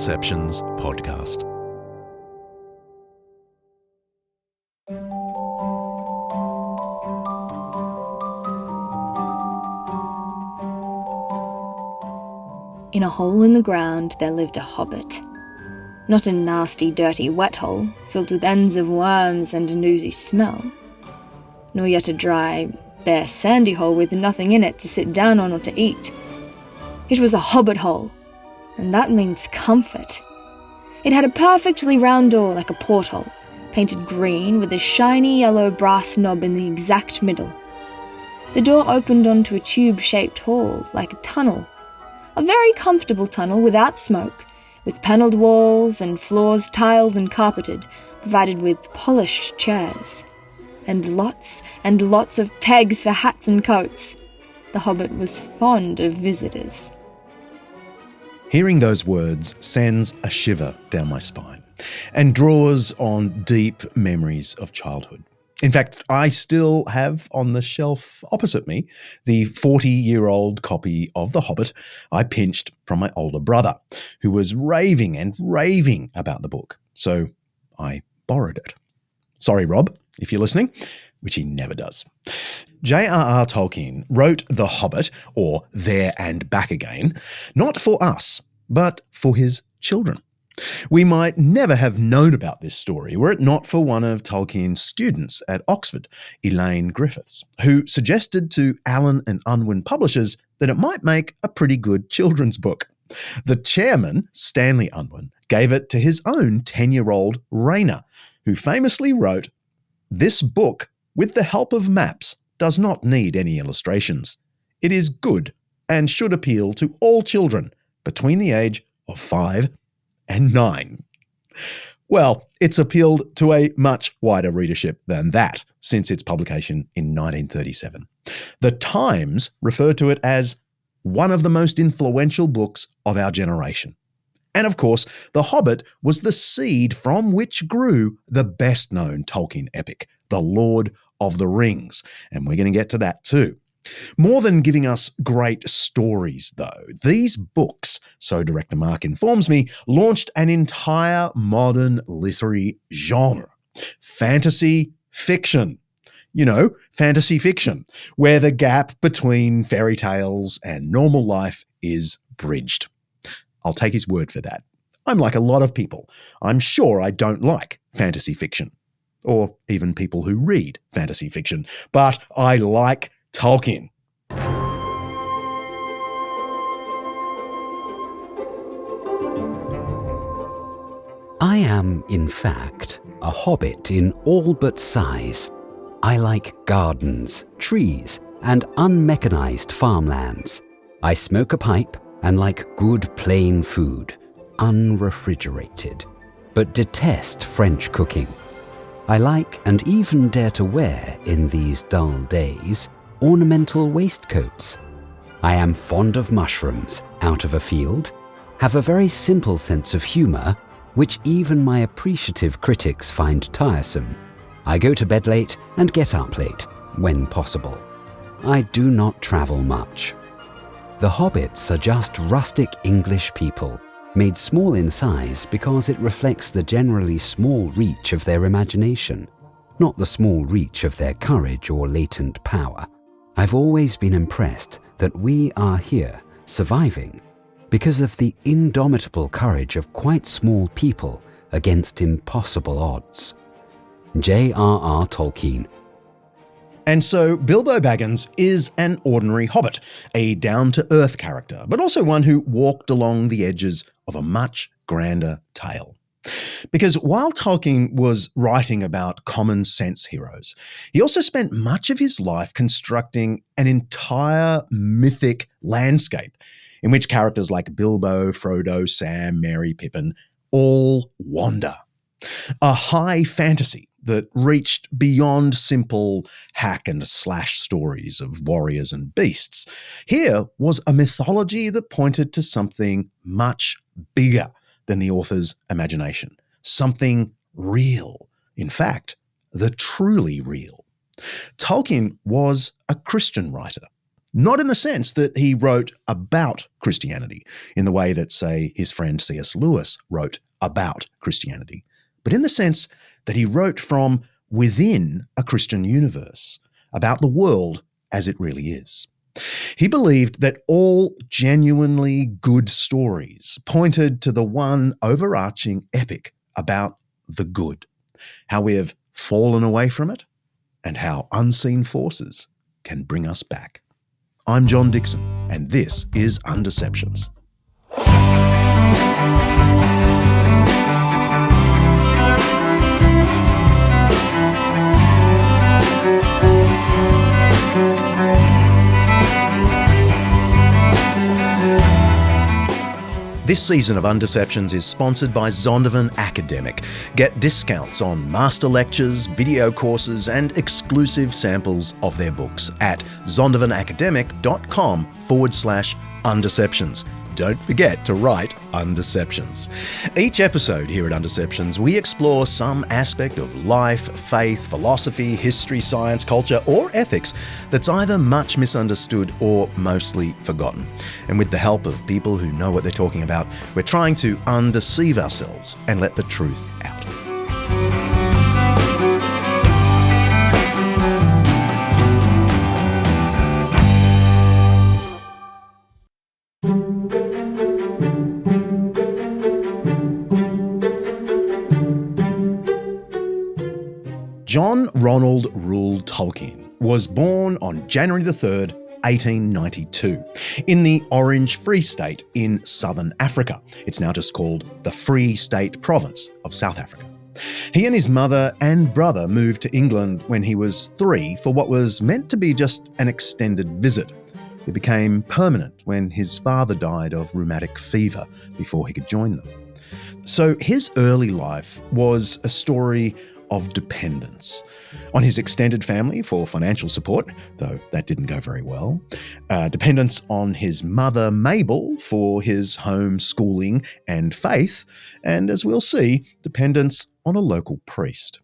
Perceptions podcast. In a hole in the ground there lived a hobbit. Not a nasty, dirty, wet hole, filled with ends of worms and an oozy smell. Nor yet a dry, bare, sandy hole with nothing in it to sit down on or to eat. It was a hobbit hole, and that means comfort. It had a perfectly round door like a porthole, painted green with a shiny yellow brass knob in the exact middle. The door opened onto a tube-shaped hall like a tunnel. A very comfortable tunnel without smoke, with panelled walls and floors tiled and carpeted, provided with polished chairs. And lots of pegs for hats and coats. The hobbit was fond of visitors. Hearing those words sends a shiver down my spine and draws on deep memories of childhood. In fact, I still have on the shelf opposite me the 40-year-old copy of The Hobbit I pinched from my older brother, who was raving and raving about the book. So I borrowed it. Sorry, Rob, if you're listening, which he never does. J.R.R. Tolkien wrote The Hobbit, or There and Back Again, not for us, but for his children. We might never have known about this story were it not for one of Tolkien's students at Oxford, Elaine Griffiths, who suggested to Allen and Unwin publishers that it might make a pretty good children's book. The chairman, Stanley Unwin, gave it to his own 10-year-old Raina, who famously wrote, "This book, with the help of maps, does not need any illustrations. It is good and should appeal to all children between the age of 5 and 9. Well, it's appealed to a much wider readership than that since its publication in 1937. The Times referred to it as one of the most influential books of our generation. And of course, The Hobbit was the seed from which grew the best-known Tolkien epic, The Lord of the Rings. And we're going to get to that too. More than giving us great stories, though, these books, so Director Mark informs me, launched an entire modern literary genre. Fantasy fiction. You know, fantasy fiction, where the gap between fairy tales and normal life is bridged. I'll take his word for that. I'm like a lot of people. I'm sure I don't like fantasy fiction, or even people who read fantasy fiction, but I like Tolkien. I am, in fact, a hobbit in all but size. I like gardens, trees, and unmechanized farmlands. I smoke a pipe and like good plain food, unrefrigerated, but detest French cooking. I like and even dare to wear, in these dull days, ornamental waistcoats. I am fond of mushrooms out of a field, have a very simple sense of humour, which even my appreciative critics find tiresome. I go to bed late and get up late, when possible. I do not travel much. The hobbits are just rustic English people, made small in size because it reflects the generally small reach of their imagination, not the small reach of their courage or latent power. I've always been impressed that we are here, surviving, because of the indomitable courage of quite small people against impossible odds. J.R.R. Tolkien. And so Bilbo Baggins is an ordinary hobbit, a down-to-earth character, but also one who walked along the edges of a much grander tale. Because while Tolkien was writing about common sense heroes, he also spent much of his life constructing an entire mythic landscape in which characters like Bilbo, Frodo, Sam, Merry, Pippin all wander. A high fantasy that reached beyond simple hack and slash stories of warriors and beasts. Here was a mythology that pointed to something much bigger than the author's imagination, something real. In fact, the truly real. Tolkien was a Christian writer. Not in the sense that he wrote about Christianity, in the way that, say, his friend C.S. Lewis wrote about Christianity, but in the sense that he wrote from within a Christian universe, about the world as it really is. He believed that all genuinely good stories pointed to the one overarching epic about the good, how we have fallen away from it, and how unseen forces can bring us back. I'm John Dixon, and this is Undeceptions. This season of Undeceptions is sponsored by Zondervan Academic. Get discounts on master lectures, video courses, and exclusive samples of their books at zondervanacademic.com/undeceptions. Don't forget to write Undeceptions. Each episode here at Undeceptions, we explore some aspect of life, faith, philosophy, history, science, culture, or ethics that's either much misunderstood or mostly forgotten. And with the help of people who know what they're talking about, we're trying to undeceive ourselves and let the truth out. John Ronald Reuel Tolkien was born on January the 3rd, 1892, in the Orange Free State in southern Africa. It's now just called the Free State Province of South Africa. He and his mother and brother moved to England when he was 3 for what was meant to be just an extended visit. It became permanent when his father died of rheumatic fever before he could join them. So his early life was a story of dependence on his extended family for financial support, though that didn't go very well, dependence on his mother Mabel for his home schooling and faith, and as we'll see, dependence on a local priest.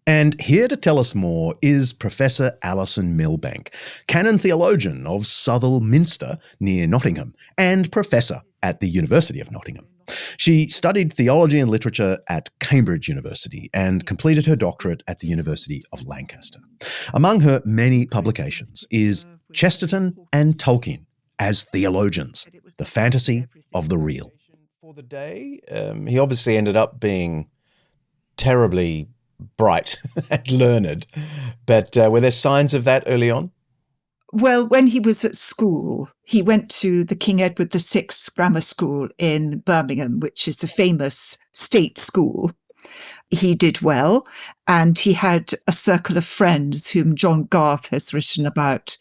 And here to tell us more is Professor Alison Milbank, canon theologian of Southwell Minster near Nottingham and professor at the University of Nottingham. She studied theology and literature at Cambridge University and completed her doctorate at the University of Lancaster. Among her many publications is Chesterton and Tolkien as Theologians, the Fantasy of the Real. For the day, he obviously ended up being terribly bright and learned, but were there signs of that early on? Well, when he was at school, he went to the King Edward VI Grammar School in Birmingham, which is a famous state school. He did well, and he had a circle of friends whom John Garth has written about,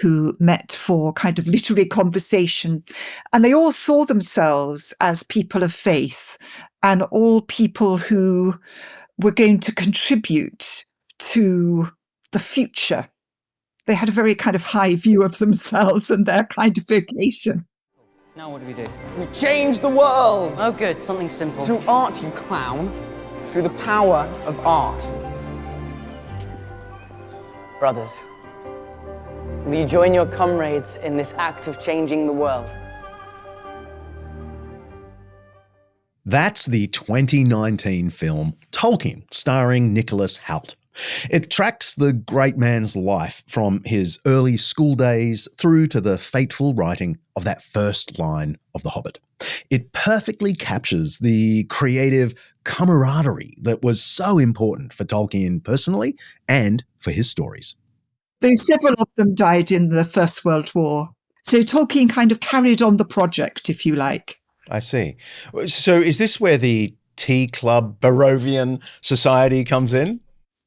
who met for kind of literary conversation. And they all saw themselves as people of faith and all people who were going to contribute to the future. They had a very kind of high view of themselves and their kind of vocation. Now what do we do? We change the world! Oh good, something simple. Through art, you clown. Through the power of art. Brothers, will you join your comrades in this act of changing the world? That's the 2019 film Tolkien, starring Nicholas Hoult. It tracks the great man's life from his early school days through to the fateful writing of that first line of The Hobbit. It perfectly captures the creative camaraderie that was so important for Tolkien personally and for his stories. Though several of them died in the First World War. So Tolkien kind of carried on the project, if you like. I see. So is this where the Tea Club Barovian Society comes in?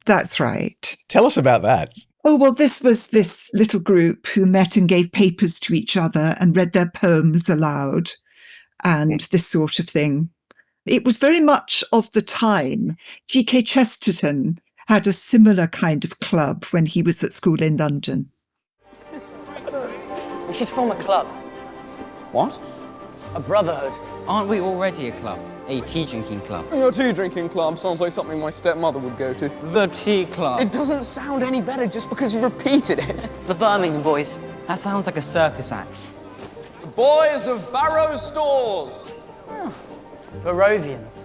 That's right. Tell us about that. Oh, well, this was this little group who met and gave papers to each other and read their poems aloud and this sort of thing. It was very much of the time. G.K. Chesterton had a similar kind of club when he was at school in London. We should form a club. What? A brotherhood. Aren't we already a club? A tea-drinking club? Your tea-drinking club sounds like something my stepmother would go to. The tea club. It doesn't sound any better just because you repeated it. The Birmingham boys. That sounds like a circus act. The boys of Barrow Stores. Barovians.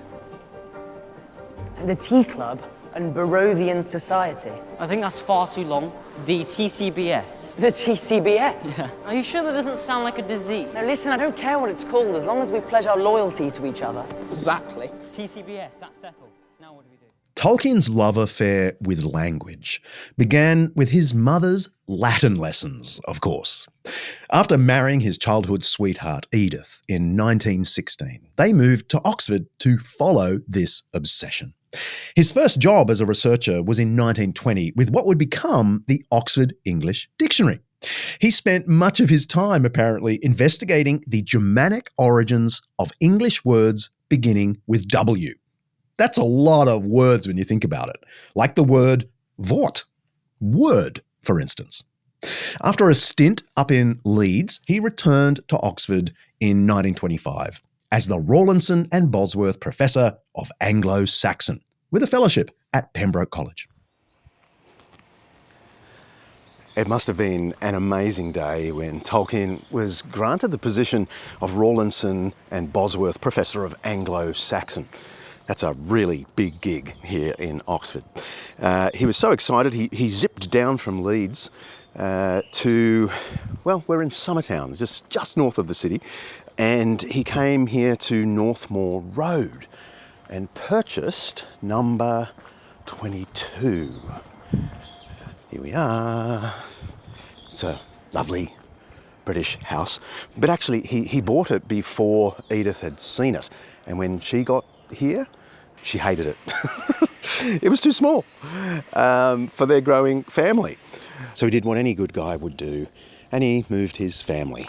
The Tea Club and Barovian Society. I think that's far too long. The TCBS. The TCBS? Are you sure that doesn't sound like a disease? Now listen, I don't care what it's called, as long as we pledge our loyalty to each other. Exactly. TCBS, that's settled. Now what do we do? Tolkien's love affair with language began with his mother's Latin lessons, of course. After marrying his childhood sweetheart, Edith, in 1916, they moved to Oxford to follow this obsession. His first job as a researcher was in 1920 with what would become the Oxford English Dictionary. He spent much of his time, apparently, investigating the Germanic origins of English words beginning with W. That's a lot of words when you think about it, like the word Wort, word, for instance. After a stint up in Leeds, he returned to Oxford in 1925 as the Rawlinson and Bosworth Professor of Anglo-Saxon, with a fellowship at Pembroke College. It must have been an amazing day when Tolkien was granted the position of Rawlinson and Bosworth Professor of Anglo-Saxon. That's a really big gig here in Oxford. He was so excited, he zipped down from Leeds to, well, we're in Summertown, just north of the city, and he came here to Northmoor Road and purchased number 22. Here we are. It's a lovely British house, but actually he bought it before Edith had seen it, and when she got here, she hated it. It was too small for their growing family. So he did what any good guy would do, and he moved his family.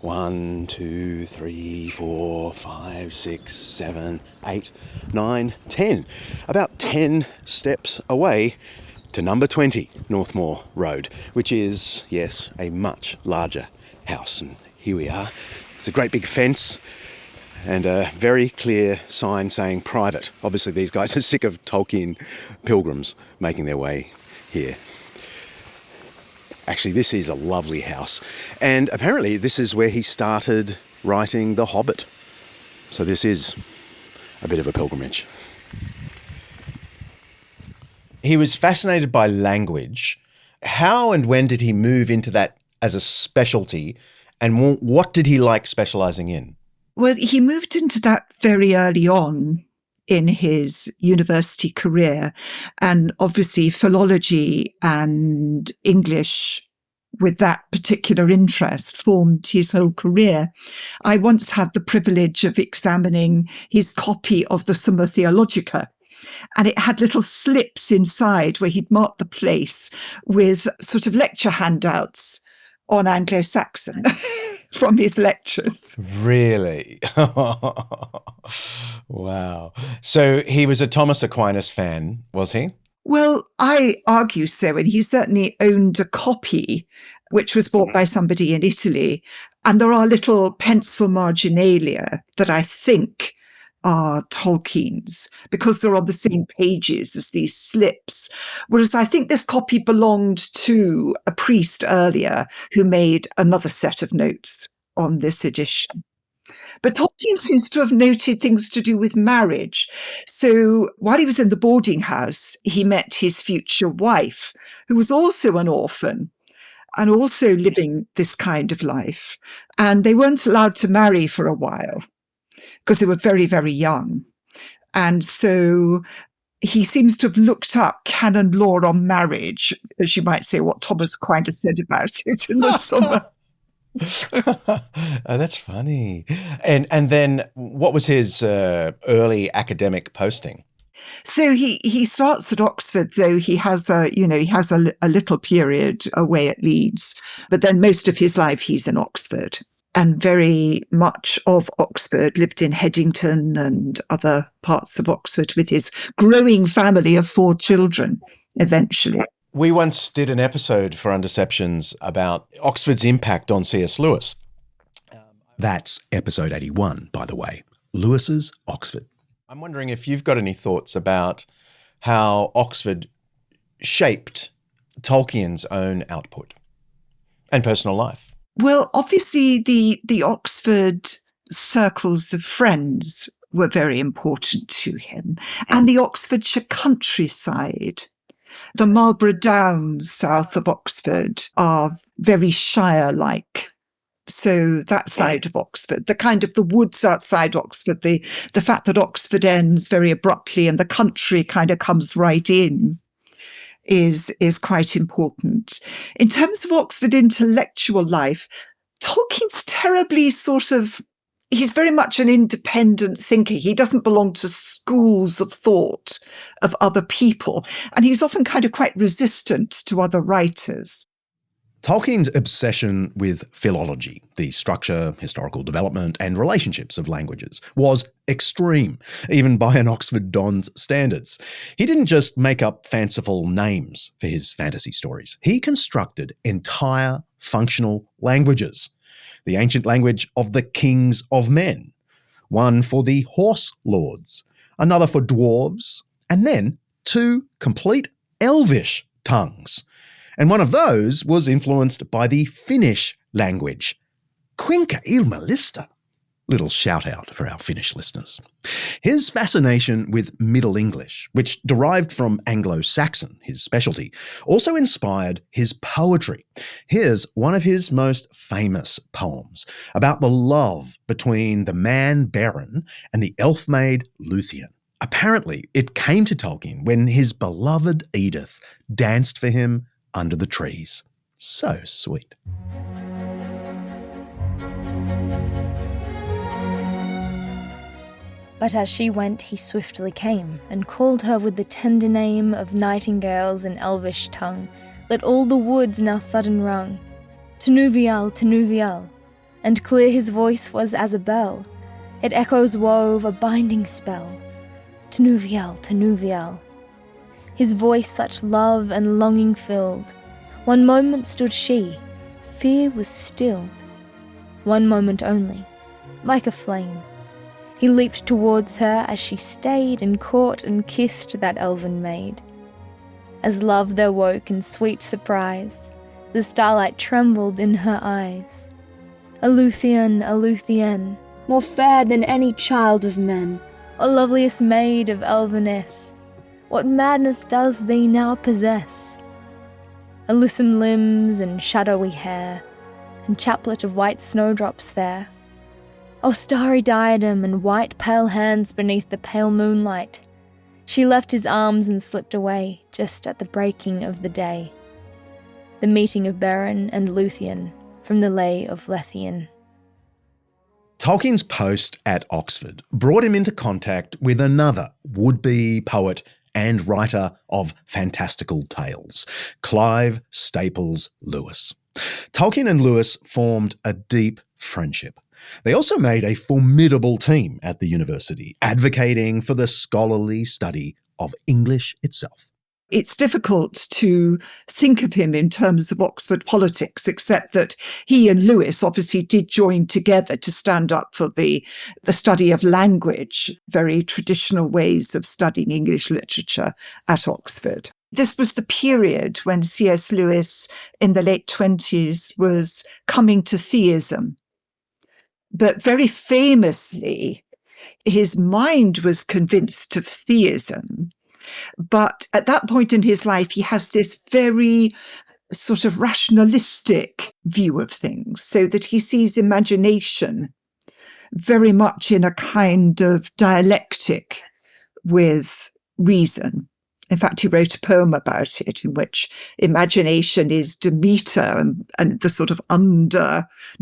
1, 2, 3, 4, 5, 6, 7, 8, 9, 10. About 10 steps away to number 20, Northmoor Road, which is, yes, a much larger house. And here we are. It's a great big fence and a very clear sign saying private. Obviously, these guys are sick of Tolkien pilgrims making their way here. Actually, this is a lovely house. And apparently, this is where he started writing The Hobbit. So this is a bit of a pilgrimage. He was fascinated by language. How and when did he move into that as a specialty? And what did he like specializing in? Well, he moved into that very early on in his university career. And obviously philology and English with that particular interest formed his whole career. I once had the privilege of examining his copy of the Summa Theologica, and it had little slips inside where he'd marked the place with sort of lecture handouts on Anglo-Saxon from his lectures. Really? Wow. So he was a Thomas Aquinas fan, was he? Well, I argue so, and he certainly owned a copy, which was bought by somebody in Italy. And there are little pencil marginalia that I think are Tolkien's, because they're on the same pages as these slips. Whereas I think this copy belonged to a priest earlier who made another set of notes on this edition. But Tolkien seems to have noted things to do with marriage. So while he was in the boarding house, he met his future wife, who was also an orphan and also living this kind of life. And they weren't allowed to marry for a while because they were very, very young. And so he seems to have looked up canon law on marriage, as you might say, what Thomas Aquinas said about it in the summer. Oh, that's funny. And then what was his early academic posting? So he starts at Oxford, though he has a little period away at Leeds, but then most of his life he's in Oxford. And very much of Oxford, lived in Headington and other parts of Oxford with his growing family of 4 children eventually. We once did an episode for Undeceptions about Oxford's impact on C.S. Lewis. That's episode 81, by the way. Lewis's Oxford. I'm wondering if you've got any thoughts about how Oxford shaped Tolkien's own output And personal life. Well, obviously the Oxford circles of friends were very important to him, and the Oxfordshire countryside. The Marlborough Downs south of Oxford are very shire-like. So that side of Oxford, the kind of the woods outside Oxford, the fact that Oxford ends very abruptly and the country kind of comes right in is quite important. In terms of Oxford intellectual life, Tolkien's terribly he's very much an independent thinker. He doesn't belong to schools of thought of other people. And he's often kind of quite resistant to other writers. Tolkien's obsession with philology, the structure, historical development, and relationships of languages, was extreme, even by an Oxford Don's standards. He didn't just make up fanciful names for his fantasy stories. He constructed entire functional languages. The ancient language of the kings of men, one for the horse lords, another for dwarves, and then 2 complete Elvish tongues. And one of those was influenced by the Finnish language. Kuinka ilmalista. Little shout out for our Finnish listeners. His fascination with Middle English, which derived from Anglo-Saxon, his specialty, also inspired his poetry. Here's one of his most famous poems about the love between the man Beren and the elf maid Luthien. Apparently, it came to Tolkien when his beloved Edith danced for him under the trees. So sweet. But as she went, he swiftly came, and called her with the tender name of nightingales in Elvish tongue, that all the woods now sudden rung. Tinuvial, and clear his voice was as a bell. It echoes wove a binding spell. Tinuvial. His voice such love and longing filled. One moment stood she, fear was stilled. One moment only, like a flame. He leaped towards her as she stayed and caught and kissed that elven maid. As love there woke in sweet surprise, the starlight trembled in her eyes. A Luthien, more fair than any child of men, O loveliest maid of elveness, what madness does thee now possess? A lissome limbs and shadowy hair, and chaplet of white snowdrops there. O starry diadem and white pale hands beneath the pale moonlight. She left his arms and slipped away just at the breaking of the day. The meeting of Beren and Luthien from the Lay of Lethien. Tolkien's post at Oxford brought him into contact with another would-be poet and writer of fantastical tales, Clive Staples Lewis. Tolkien and Lewis formed a deep friendship. They also made a formidable team at the university, advocating for the scholarly study of English itself. It's difficult to think of him in terms of Oxford politics, except that he and Lewis obviously did join together to stand up for the study of language, very traditional ways of studying English literature at Oxford. This was the period when C.S. Lewis, in the late 1920s, was coming to theism. But very famously, his mind was convinced of theism. But at that point in his life, he has this very sort of rationalistic view of things, so that he sees imagination very much in a kind of dialectic with reason. In fact, he wrote a poem about it in which imagination is Demeter and the sort of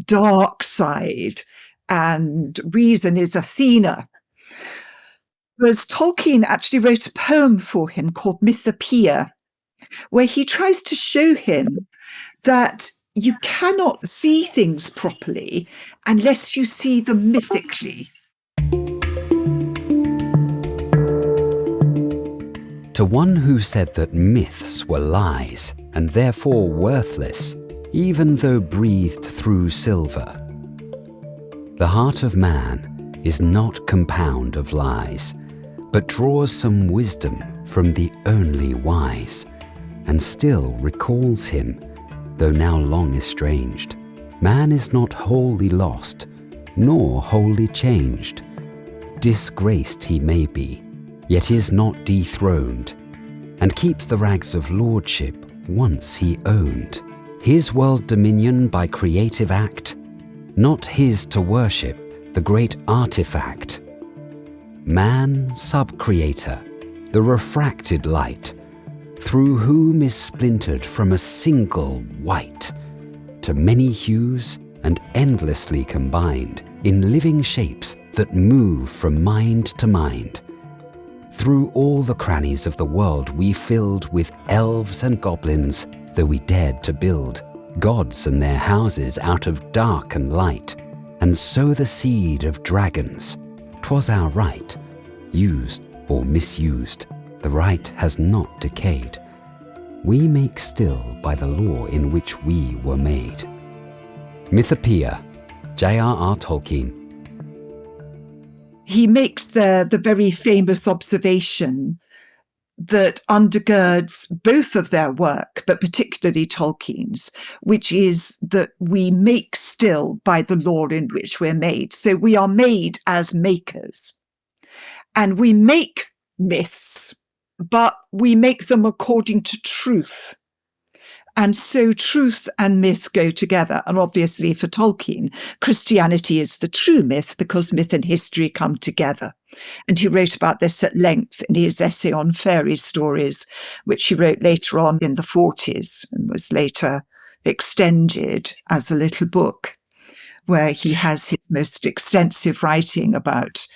dark side, and reason is Athena. Whereas Tolkien actually wrote a poem for him called Mythopoeia, where he tries to show him that you cannot see things properly unless you see them mythically. To one who said that myths were lies and therefore worthless, even though breathed through silver. The heart of man is not compound of lies, but draws some wisdom from the only wise, and still recalls him though now long estranged. Man is not wholly lost, nor wholly changed. Disgraced he may be, yet is not dethroned, and keeps the rags of lordship once he owned. His world dominion by creative act, not his to worship, the great artifact. Man sub-creator, the refracted light, through whom is splintered from a single white to many hues and endlessly combined in living shapes that move from mind to mind. Through all the crannies of the world we filled with elves and goblins, though we dared to build gods and their houses out of dark and light, and sow the seed of dragons. 'Twas our right, used or misused, the right has not decayed. We make still by the law in which we were made. Mythopoeia, J.R.R. Tolkien. He makes there the very famous observation that undergirds both of their work, but particularly Tolkien's, which is that we make still by the law in which we're made. So we are made as makers. And we make myths, but we make them according to truth. And so truth and myth go together. And obviously for Tolkien, Christianity is the true myth because myth and history come together. And he wrote about this at length in his essay on fairy stories, which he wrote later on in the 40s and was later extended as a little book, where he has his most extensive writing about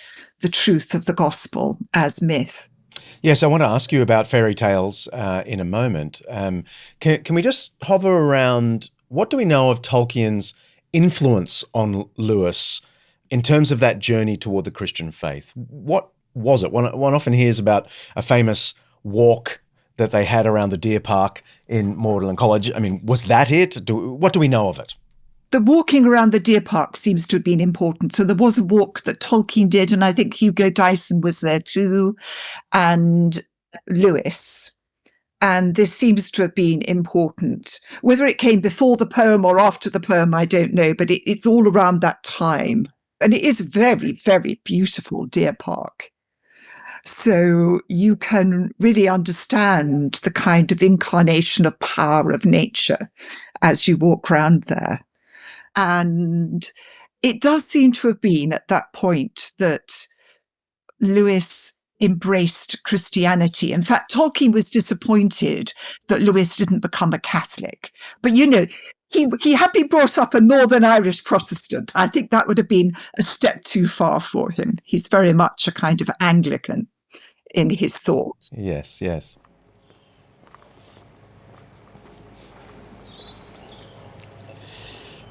the truth of the gospel as myth. Yes, I want to ask you about fairy tales in a moment. Can we just hover around, what do we know of Tolkien's influence on Lewis in terms of that journey toward the Christian faith? What was it? One often hears about a famous walk that they had around the deer park in Magdalen College. I mean, was that it? What do we know of it? The walking around the deer park seems to have been important. So there was a walk that Tolkien did, and I think Hugo Dyson was there too, and Lewis. And this seems to have been important. Whether it came before the poem or after the poem, I don't know, but it's all around that time. And it is a very, very beautiful deer park. So you can really understand the kind of incarnation of power of nature as you walk around there. And it does seem to have been at that point that Lewis embraced Christianity. In fact, Tolkien was disappointed that Lewis didn't become a Catholic. But, you know, he had been brought up a Northern Irish Protestant. I think that would have been a step too far for him. He's very much a kind of Anglican in his thoughts. Yes, yes.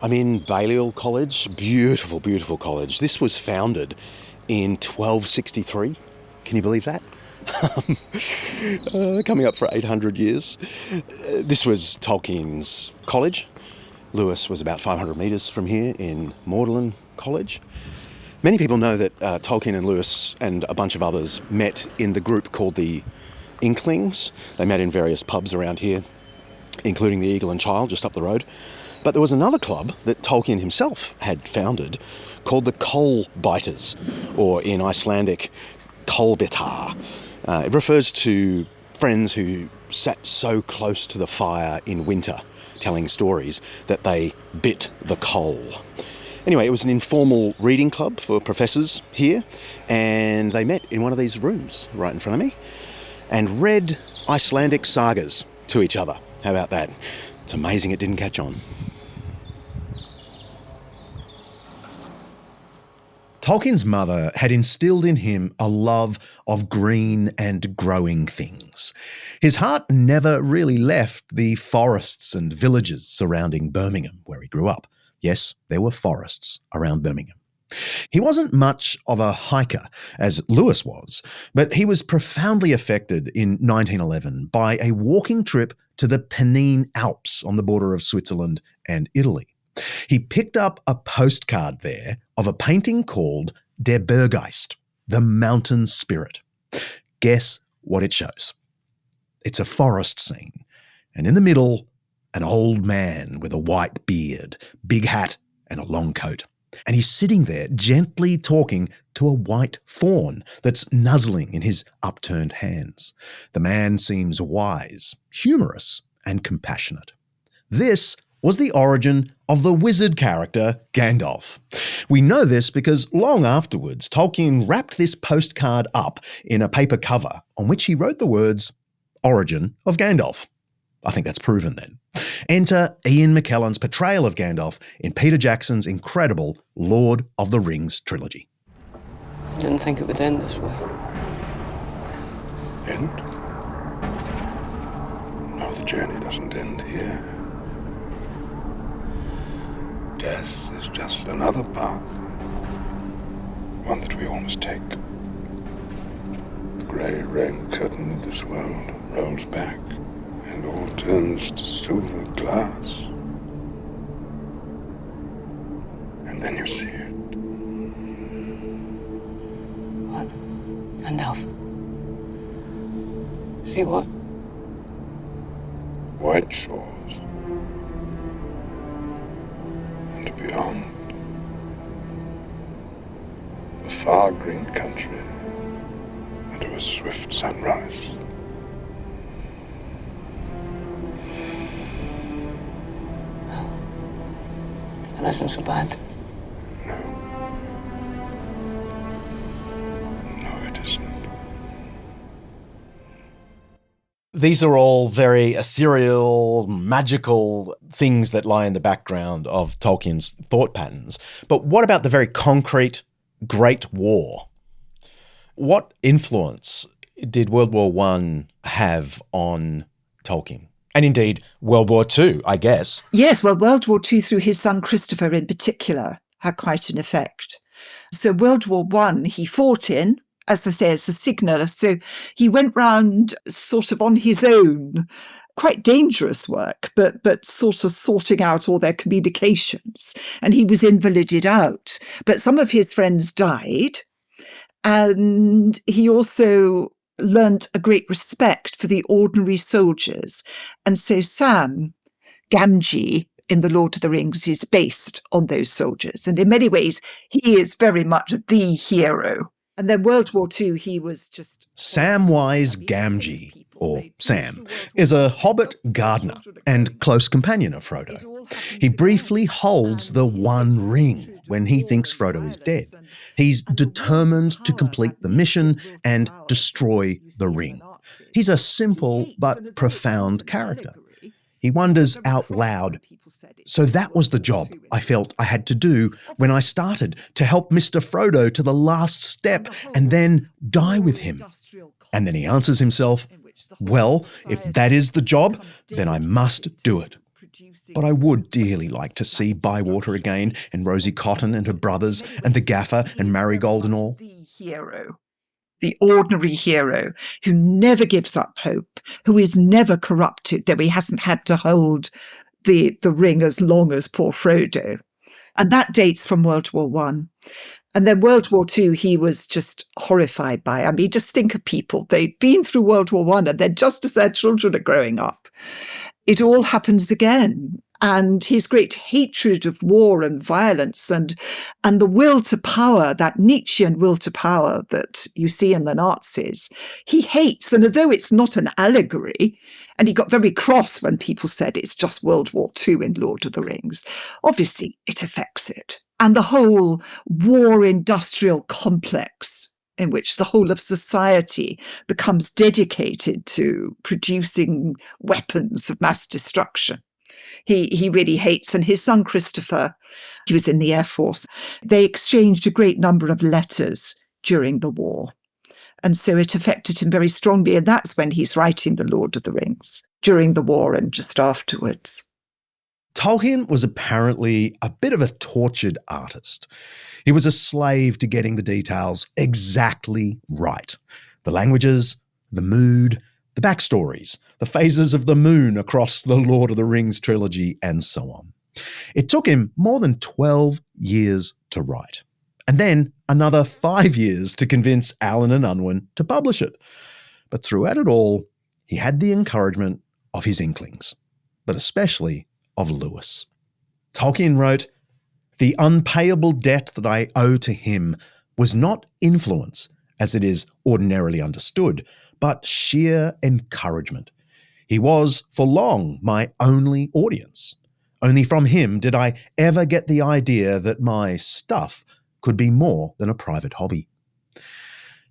I'm in Balliol College, beautiful, beautiful college. This was founded in 1263. Can you believe that? Coming up for 800 years. This was Tolkien's college. Lewis was about 500 metres from here in Magdalen College. Many people know that Tolkien and Lewis and a bunch of others met in the group called the Inklings. They met in various pubs around here, including the Eagle and Child just up the road. But there was another club that Tolkien himself had founded called the Coal Biters, or in Icelandic, Kolbitar. It refers to friends who sat so close to the fire in winter, telling stories, that they bit the coal. Anyway, it was an informal reading club for professors here, and they met in one of these rooms right in front of me and read Icelandic sagas to each other. How about that? It's amazing it didn't catch on. Tolkien's mother had instilled in him a love of green and growing things. His heart never really left the forests and villages surrounding Birmingham, where he grew up. Yes, there were forests around Birmingham. He wasn't much of a hiker, as Lewis was, but he was profoundly affected in 1911 by a walking trip to the Pennine Alps on the border of Switzerland and Italy. He picked up a postcard there of a painting called Der Berggeist, the mountain spirit. Guess what it shows? It's a forest scene, and in the middle, an old man with a white beard, big hat, and a long coat. And he's sitting there gently talking to a white fawn that's nuzzling in his upturned hands. The man seems wise, humorous, and compassionate. This was the origin of the wizard character Gandalf. We know this because long afterwards, Tolkien wrapped this postcard up in a paper cover on which he wrote the words, "Origin of Gandalf." I think that's proven then. Enter Ian McKellen's portrayal of Gandalf in Peter Jackson's incredible Lord of the Rings trilogy. I didn't think it would end this way. End? No, the journey doesn't end here. Death is just another path. One that we all must take. The grey rain curtain of this world rolls back, and all turns to silver glass. And then you see it. What? Gandalf? See what? White shores. And beyond. The far green country. Under a swift sunrise. That isn't so bad. No, it isn't. These are all very ethereal, magical things that lie in the background of Tolkien's thought patterns. But what about the very concrete Great War? What influence did World War I have on Tolkien? And indeed, World War II, I guess. Yes, well, World War II, through his son Christopher in particular, had quite an effect. So World War I, he fought in, as I say, as a signaller. So he went round sort of on his own, quite dangerous work, but sort of sorting out all their communications. And he was invalided out. But some of his friends died. And he also learnt a great respect for the ordinary soldiers. And so Sam Gamgee in The Lord of the Rings is based on those soldiers. And in many ways, he is very much the hero. And then World War II, he was just... Samwise Gamgee, or Sam, is a hobbit gardener and close companion of Frodo. He briefly holds the One Ring when he thinks Frodo is dead. He's determined to complete the mission and destroy the ring. He's a simple but profound character. He wonders out loud, so that was the job I felt I had to do when I started, to help Mr. Frodo to the last step and then die with him. And then he answers himself, well, if that is the job, then I must do it. But I would dearly like to see Bywater again, and Rosie Cotton and her brothers, and the Gaffer and Marigold and all. The hero. The ordinary hero who never gives up hope, who is never corrupted, though he hasn't had to hold the ring as long as poor Frodo. And that dates from World War I. And then World War II, he was just horrified by. I mean, just think of people. They've been through World War I, and then just as their children are growing up, it all happens again. And his great hatred of war and violence and the will to power, that Nietzschean will to power that you see in the Nazis, he hates. And although it's not an allegory, and he got very cross when people said it's just World War II in Lord of the Rings, obviously it affects it. And the whole war industrial complex in which the whole of society becomes dedicated to producing weapons of mass destruction. He really hates. And his son Christopher, he was in the Air Force, they exchanged a great number of letters during the war. And so it affected him very strongly. And that's when he's writing The Lord of the Rings, during the war and just afterwards. Tolkien was apparently a bit of a tortured artist. He was a slave to getting the details exactly right. The languages, the mood, the backstories, the phases of the moon across the Lord of the Rings trilogy, and so on. It took him more than 12 years to write, and then another 5 years to convince Allen and Unwin to publish it. But throughout it all, he had the encouragement of his inklings. but especially of Lewis. Tolkien wrote, "The unpayable debt that I owe to him was not influence, as it is ordinarily understood, but sheer encouragement. He was, for long, my only audience. Only from him did I ever get the idea that my stuff could be more than a private hobby."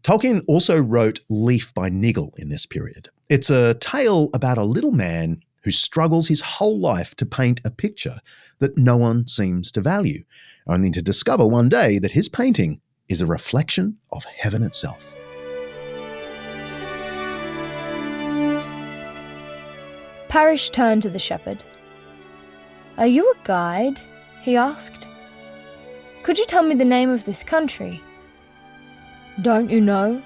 Tolkien also wrote Leaf by Niggle in this period. It's a tale about a little man who struggles his whole life to paint a picture that no one seems to value, only to discover one day that his painting is a reflection of heaven itself. Parish turned to the shepherd. "Are you a guide?" he asked. "Could you tell me the name of this country?" "Don't you know?"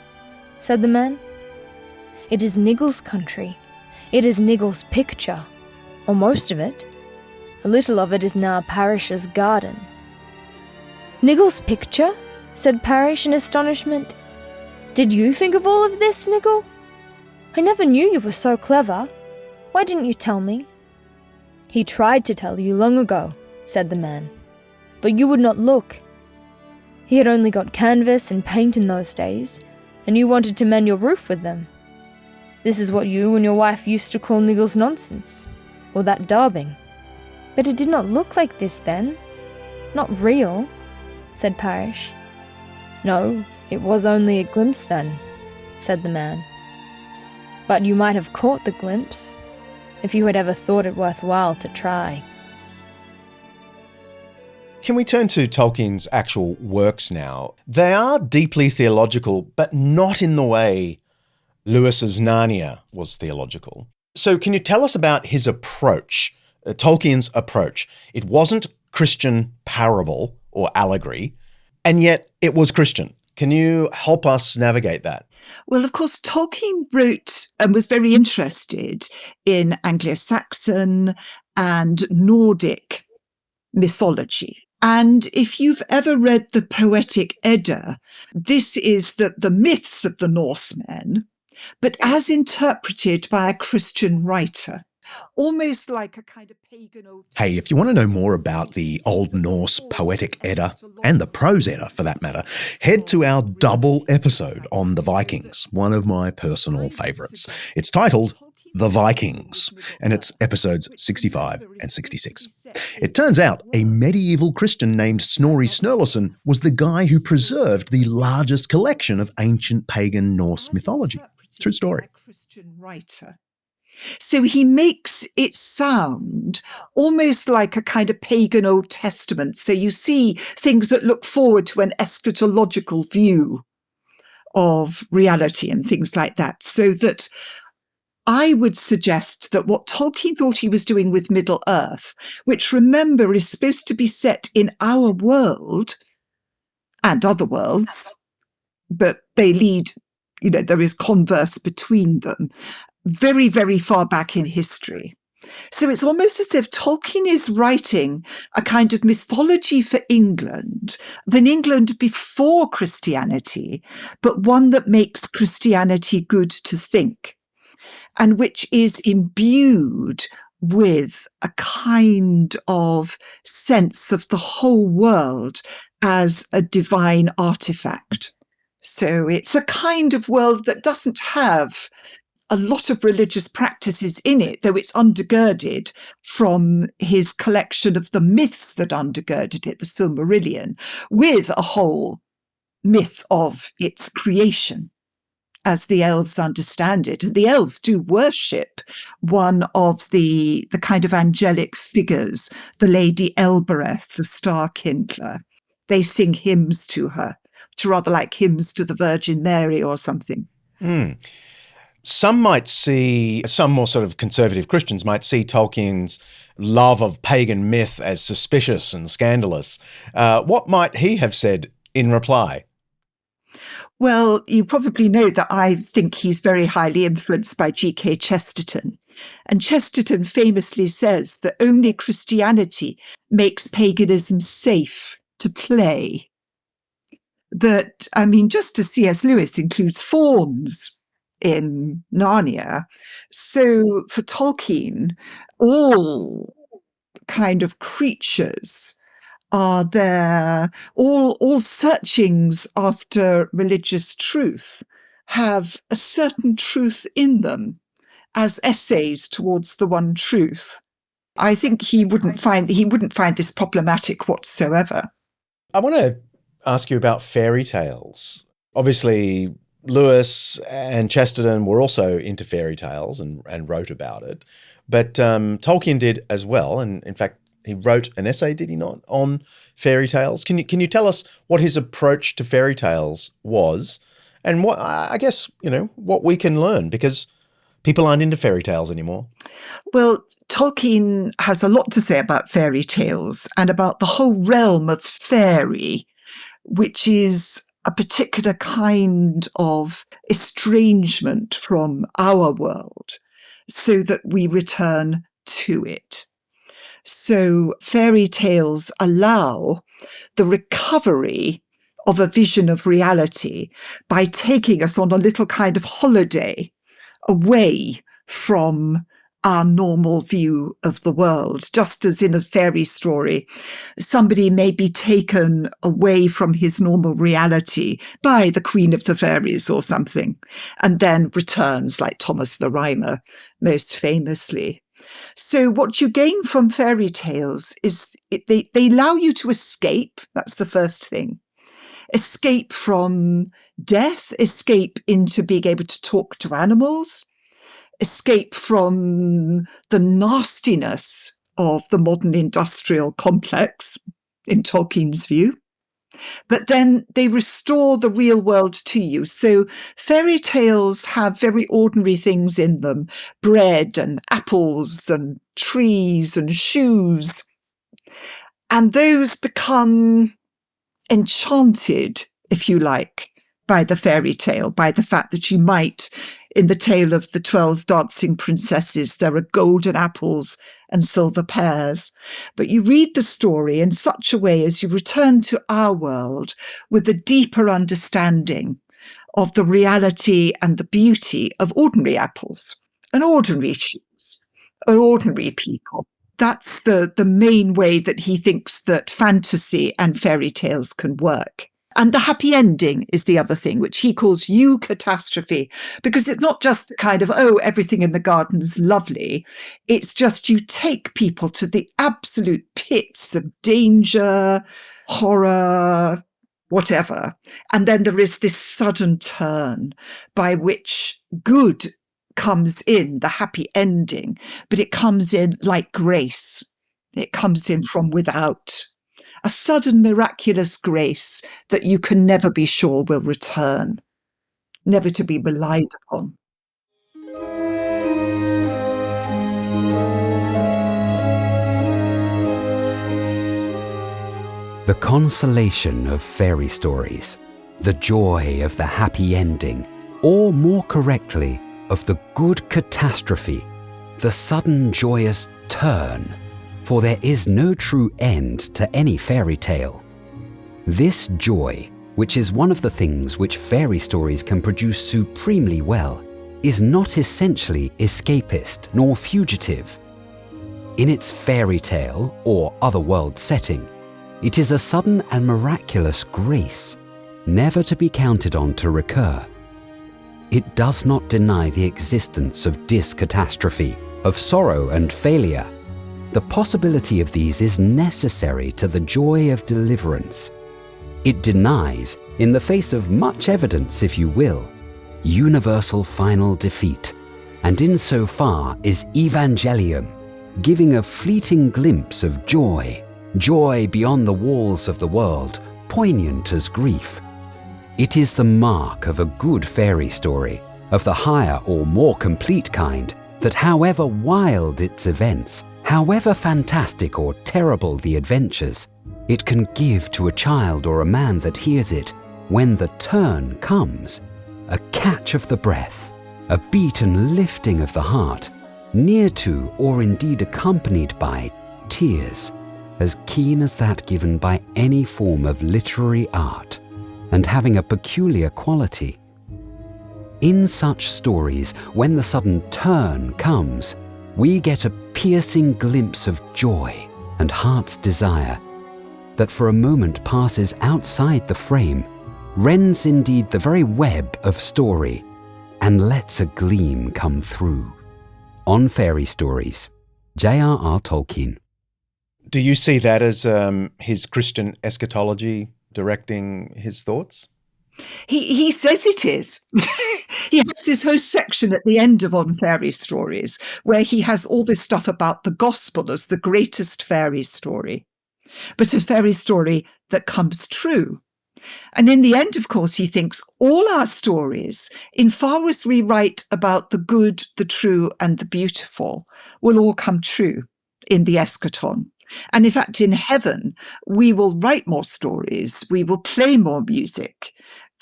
said the man. "It is Niggle's country. It is Niggle's picture, or most of it. A little of it is now Parish's garden." "Niggle's picture?" said Parish in astonishment. "Did you think of all of this, Niggle? I never knew you were so clever. Why didn't you tell me?" "He tried to tell you long ago," said the man, "but you would not look. He had only got canvas and paint in those days, and you wanted to mend your roof with them. This is what you and your wife used to call Niggle's nonsense, or that daubing. But it did not look like this then. Not real," said Parish. "No, it was only a glimpse then," said the man. "But you might have caught the glimpse, if you had ever thought it worthwhile to try." Can we turn to Tolkien's actual works now? They are deeply theological, but not in the way Lewis's Narnia was theological. So can you tell us about his approach, Tolkien's approach? It wasn't Christian parable or allegory, and yet it was Christian. Can you help us navigate that? Well, of course, Tolkien wrote and was very interested in Anglo-Saxon and Nordic mythology. And if you've ever read the Poetic Edda, this is the myths of the Norsemen, but as interpreted by a Christian writer. Almost like a kind of pagan old... Hey, if you want to know more about the Old Norse Poetic Edda, and the Prose Edda for that matter, head to our double episode on the Vikings, one of my personal favourites. It's titled The Vikings, and it's episodes 65 and 66. It turns out a medieval Christian named Snorri Sturluson was the guy who preserved the largest collection of ancient pagan Norse mythology. True story. Christian writer. So he makes it sound almost like a kind of pagan Old Testament. So you see things that look forward to an eschatological view of reality and things like that. So that I would suggest that what Tolkien thought he was doing with Middle-earth, which remember is supposed to be set in our world and other worlds, but they lead, there is converse between them, very, very far back in history. So it's almost as if Tolkien is writing a kind of mythology for England, of an England before Christianity, but one that makes Christianity good to think, and which is imbued with a kind of sense of the whole world as a divine artifact. So it's a kind of world that doesn't have a lot of religious practices in it, though it's undergirded from his collection of the myths that undergirded it, the Silmarillion, with a whole myth of its creation, as the elves understand it. And the elves do worship one of the kind of angelic figures, the Lady Elbereth, the Star Kindler. They sing hymns to her, which are rather like hymns to the Virgin Mary or something. Some more sort of conservative Christians might see Tolkien's love of pagan myth as suspicious and scandalous. What might he have said in reply? Well, you probably know that I think he's very highly influenced by G.K. Chesterton. And Chesterton famously says that only Christianity makes paganism safe to play. That, just as C.S. Lewis includes fauns in Narnia. So for Tolkien, all kind of creatures are there, all searchings after religious truth have a certain truth in them as essays towards the one truth. I think he wouldn't find this problematic whatsoever. I want to ask you about fairy tales. Obviously, Lewis and Chesterton were also into fairy tales and wrote about it. But Tolkien did as well. And in fact, he wrote an essay, did he not, on fairy tales? Can you tell us what his approach to fairy tales was and what, I guess, what we can learn? Because people aren't into fairy tales anymore. Well, Tolkien has a lot to say about fairy tales and about the whole realm of fairy, which is a particular kind of estrangement from our world, so that we return to it. So fairy tales allow the recovery of a vision of reality by taking us on a little kind of holiday away from our normal view of the world. Just as in a fairy story, somebody may be taken away from his normal reality by the Queen of the Fairies or something, and then returns, like Thomas the Rhymer, most famously. So what you gain from fairy tales is they allow you to escape. That's the first thing. Escape from death, escape into being able to talk to animals, escape from the nastiness of the modern industrial complex, in Tolkien's view. But then they restore the real world to you. So fairy tales have very ordinary things in them: bread and apples and trees and shoes. And those become enchanted, if you like, by the fairy tale, by the fact that you might, in the tale of the 12 dancing princesses, there are golden apples and silver pears. But you read the story in such a way as you return to our world with a deeper understanding of the reality and the beauty of ordinary apples and ordinary shoes and ordinary people. That's the main way that he thinks that fantasy and fairy tales can work. And the happy ending is the other thing, which he calls eucatastrophe, because it's not just kind of, oh, everything in the garden's lovely. It's just you take people to the absolute pits of danger, horror, whatever. And then there is this sudden turn by which good comes in, the happy ending, but it comes in like grace. It comes in from without. A sudden miraculous grace that you can never be sure will return, never to be relied upon. The consolation of fairy stories, the joy of the happy ending, or more correctly, of the good catastrophe, the sudden joyous turn, for there is no true end to any fairy tale. This joy, which is one of the things which fairy stories can produce supremely well, is not essentially escapist nor fugitive. In its fairy tale or otherworld setting, it is a sudden and miraculous grace, never to be counted on to recur. It does not deny the existence of discatastrophe, of sorrow and failure. The possibility of these is necessary to the joy of deliverance. It denies, in the face of much evidence if you will, universal final defeat, and insofar is evangelium, giving a fleeting glimpse of joy, joy beyond the walls of the world, poignant as grief. It is the mark of a good fairy story, of the higher or more complete kind, that however wild its events, however fantastic or terrible the adventures, it can give to a child or a man that hears it, when the turn comes, a catch of the breath, a beat and lifting of the heart, near to or indeed accompanied by tears, as keen as that given by any form of literary art, and having a peculiar quality. In such stories, when the sudden turn comes, we get a piercing glimpse of joy and heart's desire that for a moment passes outside the frame, rends indeed the very web of story, and lets a gleam come through. On Fairy Stories, J.R.R. Tolkien. Do you see that as his Christian eschatology directing his thoughts? He says it is. He has this whole section at the end of On Fairy Stories where he has all this stuff about the gospel as the greatest fairy story, but a fairy story that comes true. And in the end, of course, he thinks all our stories, in far as we write about the good, the true, and the beautiful, will all come true in the eschaton. And in fact, in heaven, we will write more stories, we will play more music,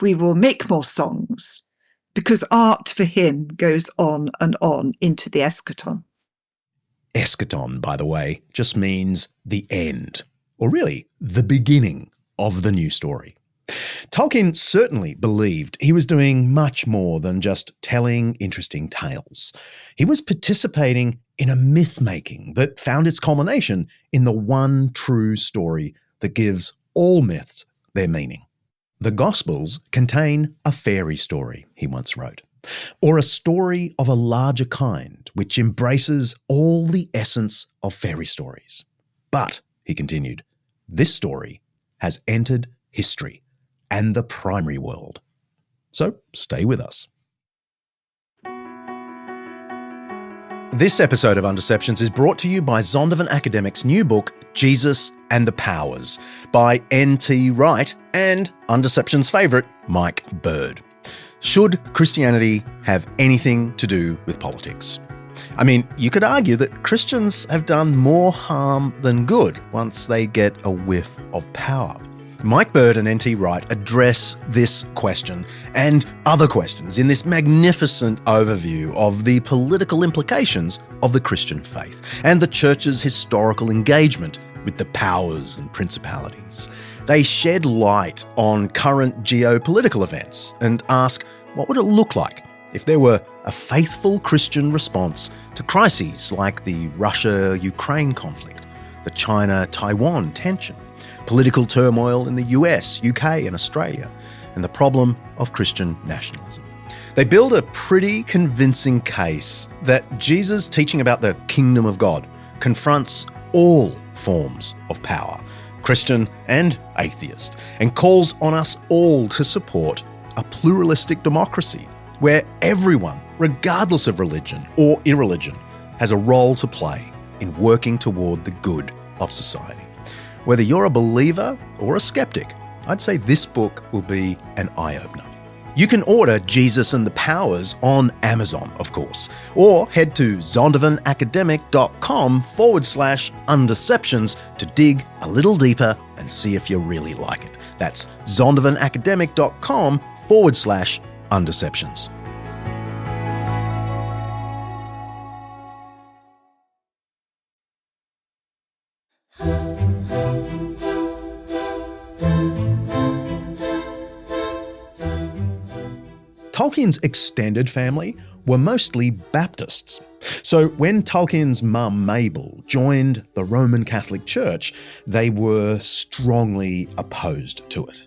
we will make more songs, because art for him goes on and on into the eschaton. Eschaton, by the way, just means the end, or really the beginning of the new story. Tolkien certainly believed he was doing much more than just telling interesting tales. He was participating in a myth-making that found its culmination in the one true story that gives all myths their meaning. The Gospels contain a fairy story, he once wrote, or a story of a larger kind which embraces all the essence of fairy stories. But, he continued, this story has entered history and the primary world. So stay with us. This episode of Undeceptions is brought to you by Zondervan Academic's new book, Jesus and the Powers, by N.T. Wright and Undeceptions' favourite, Mike Bird. Should Christianity have anything to do with politics? I mean, you could argue that Christians have done more harm than good once they get a whiff of power. Mike Bird and N.T. Wright address this question and other questions in this magnificent overview of the political implications of the Christian faith and the Church's historical engagement with the powers and principalities. They shed light on current geopolitical events and ask, what would it look like if there were a faithful Christian response to crises like the Russia-Ukraine conflict, the China-Taiwan tension, political turmoil in the US, UK and Australia, and the problem of Christian nationalism. They build a pretty convincing case that Jesus' teaching about the kingdom of God confronts all forms of power, Christian and atheist, and calls on us all to support a pluralistic democracy where everyone, regardless of religion or irreligion, has a role to play in working toward the good of society. Whether you're a believer or a skeptic, I'd say this book will be an eye-opener. You can order Jesus and the Powers on Amazon, of course, or head to zondervanacademic.com/undeceptions to dig a little deeper and see if you really like it. That's zondervanacademic.com/undeceptions. Tolkien's extended family were mostly Baptists. So when Tolkien's mum Mabel joined the Roman Catholic Church, they were strongly opposed to it.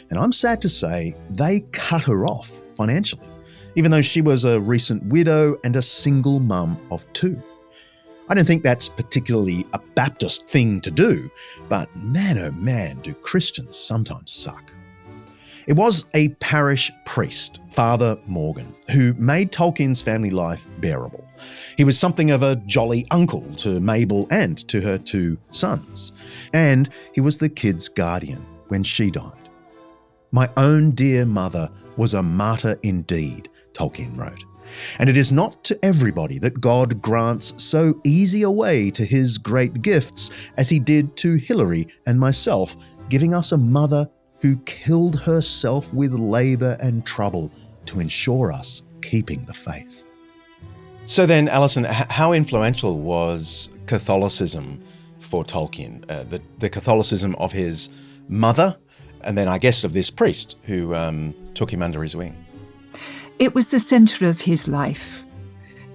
And I'm sad to say they cut her off financially, even though she was a recent widow and a single mum of two. I don't think that's particularly a Baptist thing to do, but man oh man, do Christians sometimes suck. It was a parish priest, Father Morgan, who made Tolkien's family life bearable. He was something of a jolly uncle to Mabel and to her two sons. And he was the kids' guardian when she died. My own dear mother was a martyr indeed, Tolkien wrote. And it is not to everybody that God grants so easy a way to his great gifts as he did to Hilary and myself, giving us a mother who killed herself with labour and trouble to ensure us keeping the faith. So then, Alison, how influential was Catholicism for Tolkien? The Catholicism of his mother, and then I guess of this priest who took him under his wing. It was the centre of his life.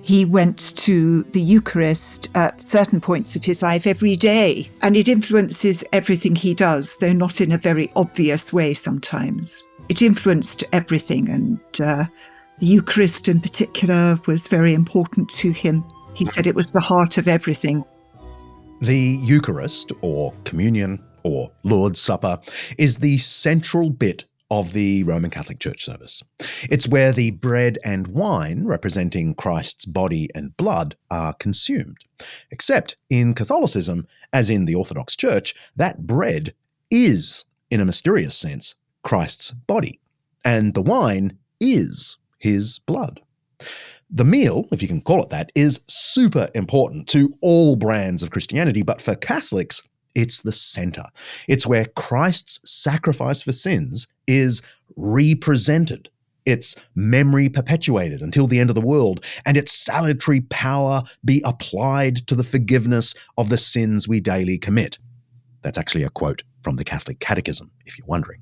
He went to the Eucharist at certain points of his life every day, and it influences everything he does, though not in a very obvious way sometimes. It influenced everything, and the Eucharist in particular was very important to him. He said it was the heart of everything. The Eucharist, or communion, or Lord's Supper, is the central bit of the Roman Catholic Church service. It's where the bread and wine, representing Christ's body and blood, are consumed. Except in Catholicism, as in the Orthodox Church, that bread is, in a mysterious sense, Christ's body, and the wine is his blood. The meal, if you can call it that, is super important to all brands of Christianity, but for Catholics, it's the center. It's where Christ's sacrifice for sins is represented. Its memory perpetuated until the end of the world, and its salutary power be applied to the forgiveness of the sins we daily commit. That's actually a quote from the Catholic Catechism, if you're wondering.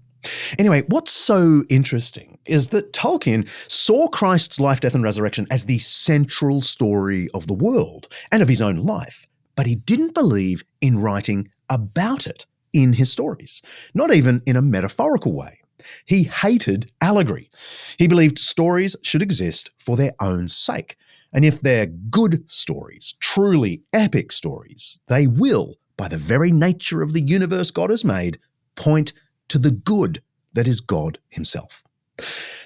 Anyway, what's so interesting is that Tolkien saw Christ's life, death, and resurrection as the central story of the world and of his own life, but he didn't believe in writing about it in his stories, not even in a metaphorical way. He hated allegory. He believed stories should exist for their own sake, and if they're good stories, truly epic stories, they will, by the very nature of the universe God has made, point to the good that is God himself.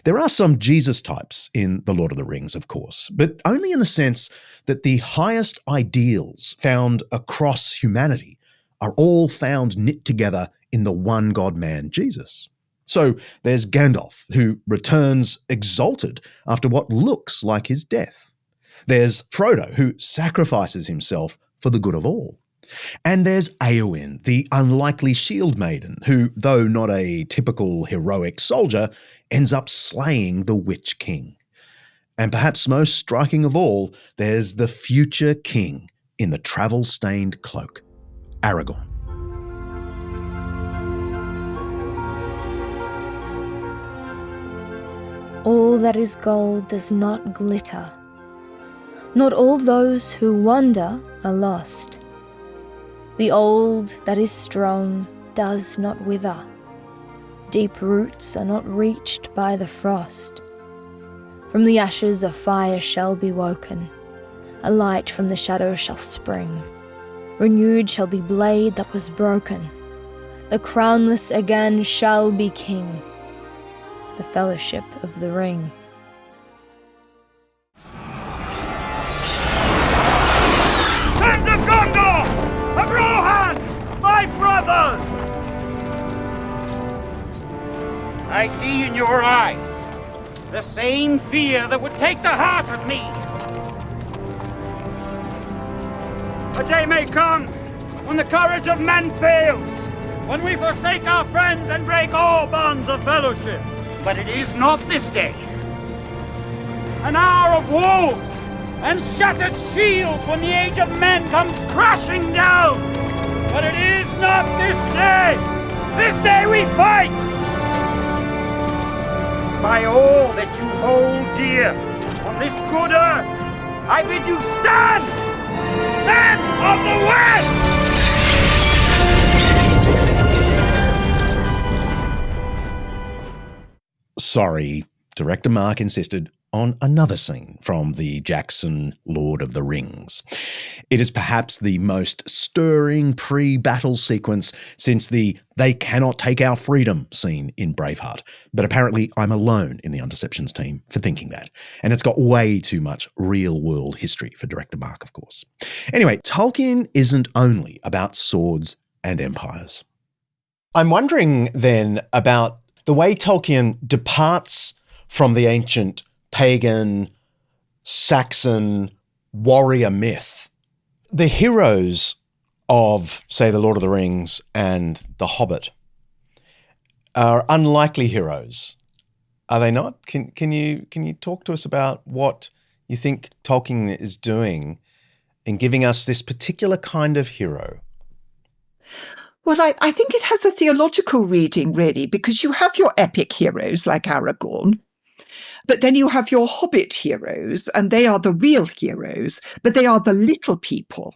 There are some Jesus types in The Lord of the Rings, of course, but only in the sense that the highest ideals found across humanity are all found knit together in the one God-man, Jesus. So there's Gandalf, who returns exalted after what looks like his death. There's Frodo, who sacrifices himself for the good of all. And there's Éowyn, the unlikely shield maiden, who, though not a typical heroic soldier, ends up slaying the Witch King. And perhaps most striking of all, there's the future king in the travel-stained cloak, Aragorn. All that is gold does not glitter. Not all those who wander are lost. The old that is strong does not wither. Deep roots are not reached by the frost. From the ashes a fire shall be woken. A light from the shadow shall spring. Renewed shall be blade that was broken. The crownless again shall be king. The Fellowship of the Ring. Sons of Gondor! Of Rohan! My brothers! I see in your eyes the same fear that would take the heart of me. A day may come when the courage of men fails, when we forsake our friends and break all bonds of fellowship. But it is not this day. An hour of wolves and shattered shields when the age of men comes crashing down. But it is not this day. This day we fight. By all that you hold dear on this good earth, I bid you stand, men of the West! Sorry, Director Mark insisted on another scene from the Jackson Lord of the Rings. It is perhaps the most stirring pre-battle sequence since the "they cannot take our freedom" scene in Braveheart. But apparently I'm alone in the Undeceptions team for thinking that. And it's got way too much real-world history for Director Mark, of course. Anyway, Tolkien isn't only about swords and empires. I'm wondering then about the way Tolkien departs from the ancient pagan, Saxon warrior myth. The heroes of, say, The Lord of the Rings and The Hobbit are unlikely heroes, are they not? Can you talk to us about what you think Tolkien is doing in giving us this particular kind of hero? Well, I think it has a theological reading, really, because you have your epic heroes like Aragorn, But then you have your Hobbit heroes, and they are the real heroes, but they are the little people.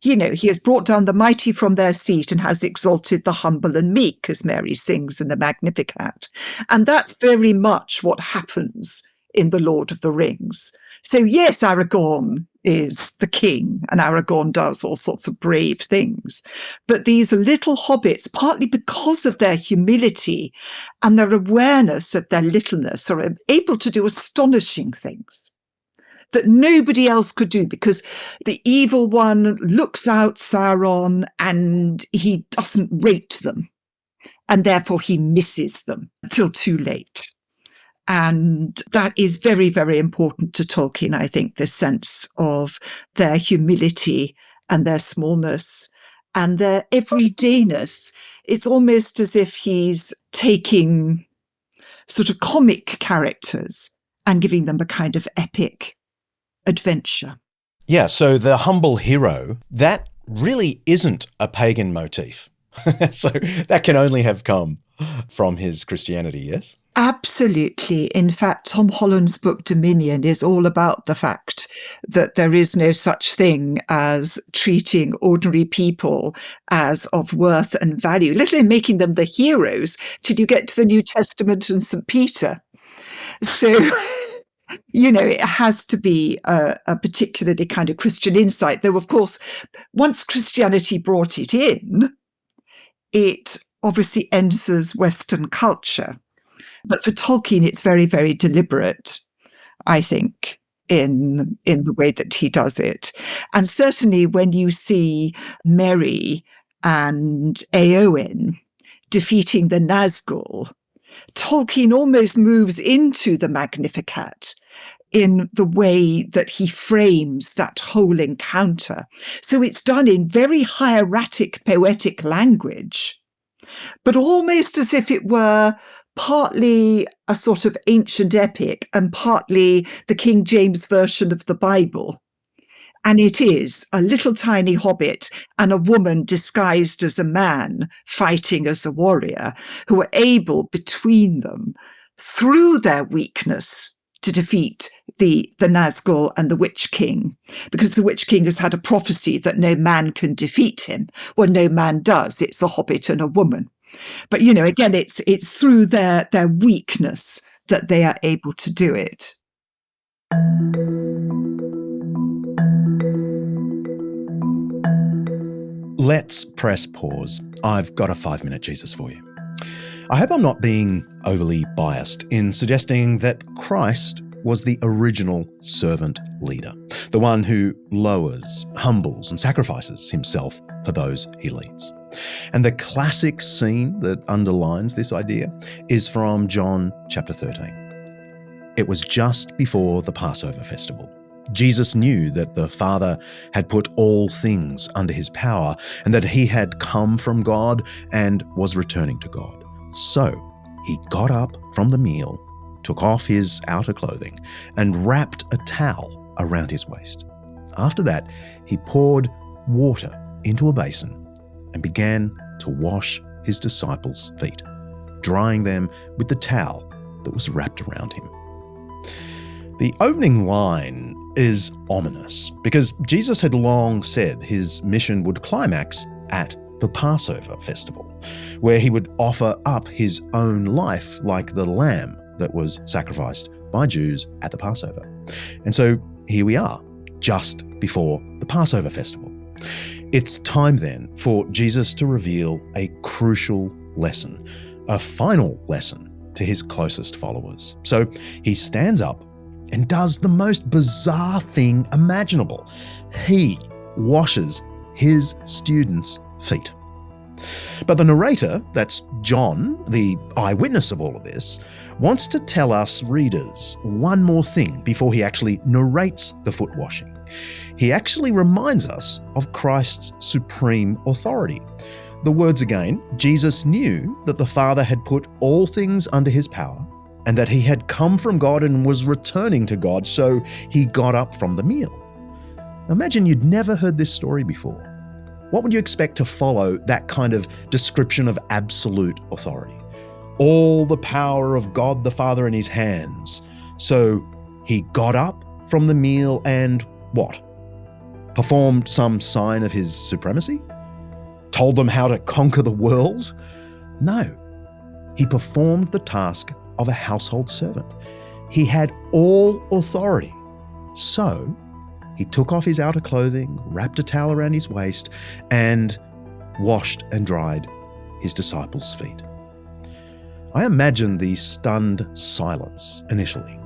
You know, he has brought down the mighty from their seat and has exalted the humble and meek, as Mary sings in the Magnificat. And that's very much what happens in The Lord of the Rings. So yes, Aragorn is the king, and Aragorn does all sorts of brave things. But these little hobbits, partly because of their humility and their awareness of their littleness, are able to do astonishing things that nobody else could do, because the evil one looks out Sauron and he doesn't rate them, and therefore he misses them till too late. And that is very, very important to Tolkien, I think, the sense of their humility and their smallness and their everydayness. It's almost as if he's taking sort of comic characters and giving them a kind of epic adventure. Yeah, so the humble hero, that really isn't a pagan motif. So that can only have come from his Christianity, yes? Absolutely. In fact, Tom Holland's book Dominion is all about the fact that there is no such thing as treating ordinary people as of worth and value, let alone making them the heroes, till you get to the New Testament and St. Peter. So, you know, it has to be a particularly kind of Christian insight, though, of course, once Christianity brought it in, it obviously enters Western culture. But for Tolkien, it's very, very deliberate, I think, in the way that he does it. And certainly when you see Merry and Éowyn defeating the Nazgul, Tolkien almost moves into the Magnificat in the way that he frames that whole encounter. So it's done in very hieratic, poetic language, but almost as if it were partly a sort of ancient epic and partly the King James version of the Bible. And it is a little tiny hobbit and a woman disguised as a man fighting as a warrior who are able between them, through their weakness, to defeat the Nazgul and the Witch King, because the Witch King has had a prophecy that no man can defeat him. Well, no man does. It's a hobbit and a woman. But, you know, again, it's through their weakness that they are able to do it. Let's press pause. I've got a 5-minute Jesus for you. I hope I'm not being overly biased in suggesting that Christ was the original servant leader, the one who lowers, humbles, and sacrifices himself for those he leads. And the classic scene that underlines this idea is from John chapter 13. It was just before the Passover festival. Jesus knew that the Father had put all things under his power and that he had come from God and was returning to God. So he got up from the meal, took off his outer clothing, and wrapped a towel around his waist. After that, he poured water into a basin and began to wash his disciples' feet, drying them with the towel that was wrapped around him. The opening line is ominous because Jesus had long said his mission would climax at the Passover festival, where he would offer up his own life like the lamb that was sacrificed by Jews at the Passover. And so here we are, just before the Passover festival. It's time then for Jesus to reveal a crucial lesson, a final lesson to his closest followers. So he stands up and does the most bizarre thing imaginable. He washes his students' feet. But the narrator, that's John, the eyewitness of all of this, wants to tell us readers one more thing before he actually narrates the foot washing. He actually reminds us of Christ's supreme authority. The words again, Jesus knew that the Father had put all things under his power and that he had come from God and was returning to God, so he got up from the meal. Imagine you'd never heard this story before. What would you expect to follow that kind of description of absolute authority? All the power of God the Father in his hands, So he got up from the meal and what? Performed some sign of his supremacy? Told them how to conquer the world? No. He performed the task of a household servant. He had all authority. So he took off his outer clothing, wrapped a towel around his waist, and washed and dried his disciples' feet. I imagine the stunned silence initially.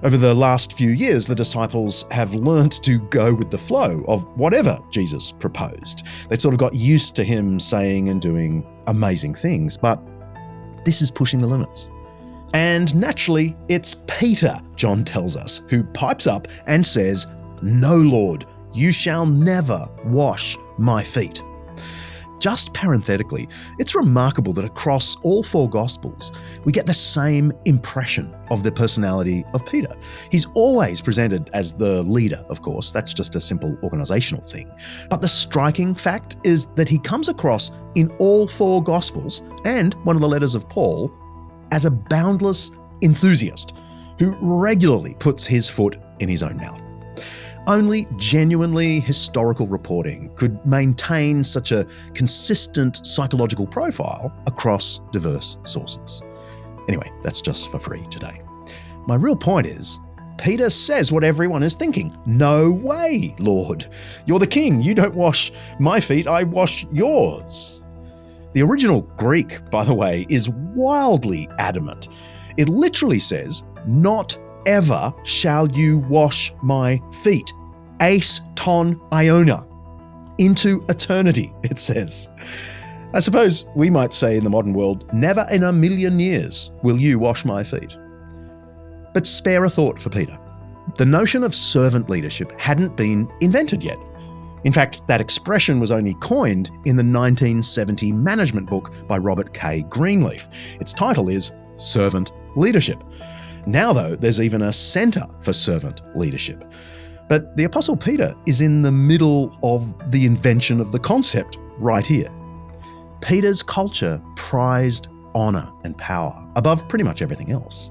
Over the last few years, the disciples have learnt to go with the flow of whatever Jesus proposed. They sort of got used to him saying and doing amazing things, but this is pushing the limits. And naturally, it's Peter, John tells us, who pipes up and says, "No, Lord, you shall never wash my feet." Just parenthetically, it's remarkable that across all four Gospels, we get the same impression of the personality of Peter. He's always presented as the leader, of course. That's just a simple organizational thing. But the striking fact is that he comes across in all four Gospels and one of the letters of Paul as a boundless enthusiast who regularly puts his foot in his own mouth. Only genuinely historical reporting could maintain such a consistent psychological profile across diverse sources. Anyway, that's just for free today. My real point is, Peter says what everyone is thinking. No way, Lord. You're the king. You don't wash my feet, I wash yours. The original Greek, by the way, is wildly adamant. It literally says, "Not ever shall you wash my feet. Eis ton iona." Into eternity, it says. I suppose we might say in the modern world, never in a million years will you wash my feet. But spare a thought for Peter. The notion of servant leadership hadn't been invented yet. In fact, that expression was only coined in the 1970 management book by Robert K. Greenleaf. Its title is Servant Leadership. Now, though, there's even a centre for servant leadership. But the Apostle Peter is in the middle of the invention of the concept right here. Peter's culture prized honour and power above pretty much everything else.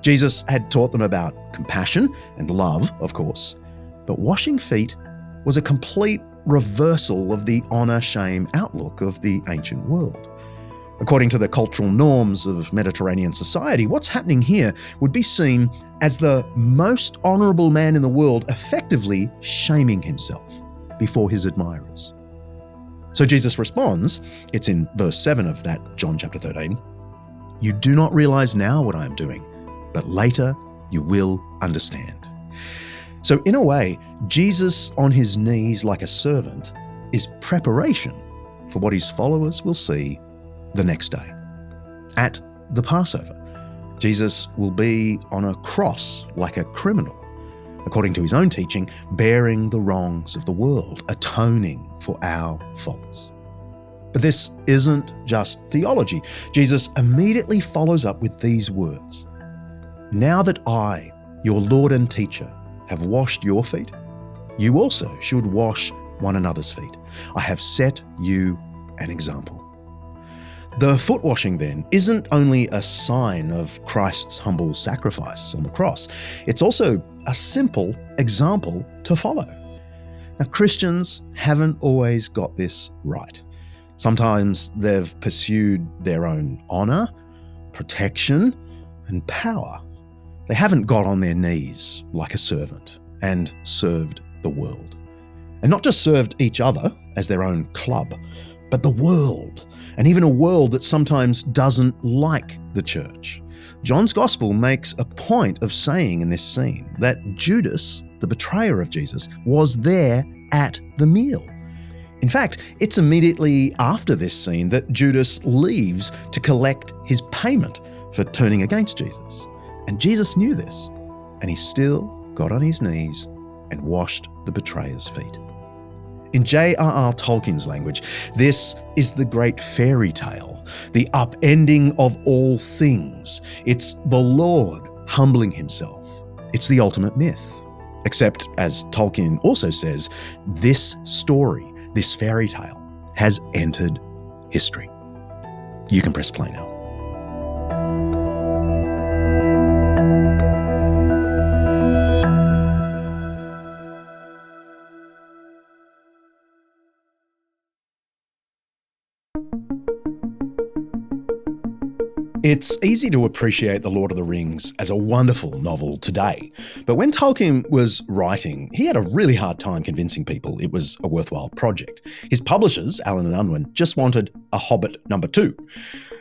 Jesus had taught them about compassion and love, of course, but washing feet was a complete reversal of the honour-shame outlook of the ancient world. According to the cultural norms of Mediterranean society, what's happening here would be seen as the most honourable man in the world effectively shaming himself before his admirers. So Jesus responds, it's in verse 7 of that John chapter 13, "You do not realise now what I am doing, but later you will understand." So in a way, Jesus on his knees like a servant is preparation for what his followers will see the next day. At the Passover, Jesus will be on a cross like a criminal, according to his own teaching, bearing the wrongs of the world, atoning for our faults. But this isn't just theology. Jesus immediately follows up with these words, "Now that I, your Lord and teacher, have washed your feet, you also should wash one another's feet. I have set you an example." The foot washing then isn't only a sign of Christ's humble sacrifice on the cross, it's also a simple example to follow. Now, Christians haven't always got this right. Sometimes they've pursued their own honour, protection, and power. They haven't got on their knees like a servant and served the world. And not just served each other as their own club, but the world, and even a world that sometimes doesn't like the church. John's Gospel makes a point of saying in this scene that Judas, the betrayer of Jesus, was there at the meal. In fact, it's immediately after this scene that Judas leaves to collect his payment for turning against Jesus. And Jesus knew this, and he still got on his knees and washed the betrayer's feet. In J.R.R. Tolkien's language, this is the great fairy tale, the upending of all things. It's the Lord humbling himself. It's the ultimate myth. Except, as Tolkien also says, this story, this fairy tale, has entered history. You can press play now. It's easy to appreciate The Lord of the Rings as a wonderful novel today, but when Tolkien was writing, he had a really hard time convincing people it was a worthwhile project. His publishers, Allen and Unwin, just wanted a Hobbit #2.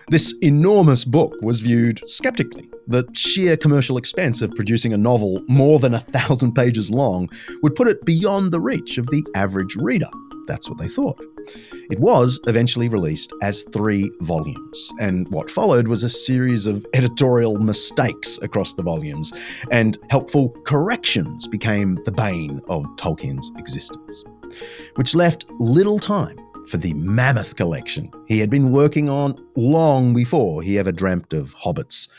This enormous book was viewed skeptically. The sheer commercial expense of producing a novel more than 1,000 pages long would put it beyond the reach of the average reader. That's what they thought. It was eventually released as 3 volumes, and what followed was a series of editorial mistakes across the volumes, and helpful corrections became the bane of Tolkien's existence, which left little time for the mammoth collection he had been working on long before he ever dreamt of hobbits,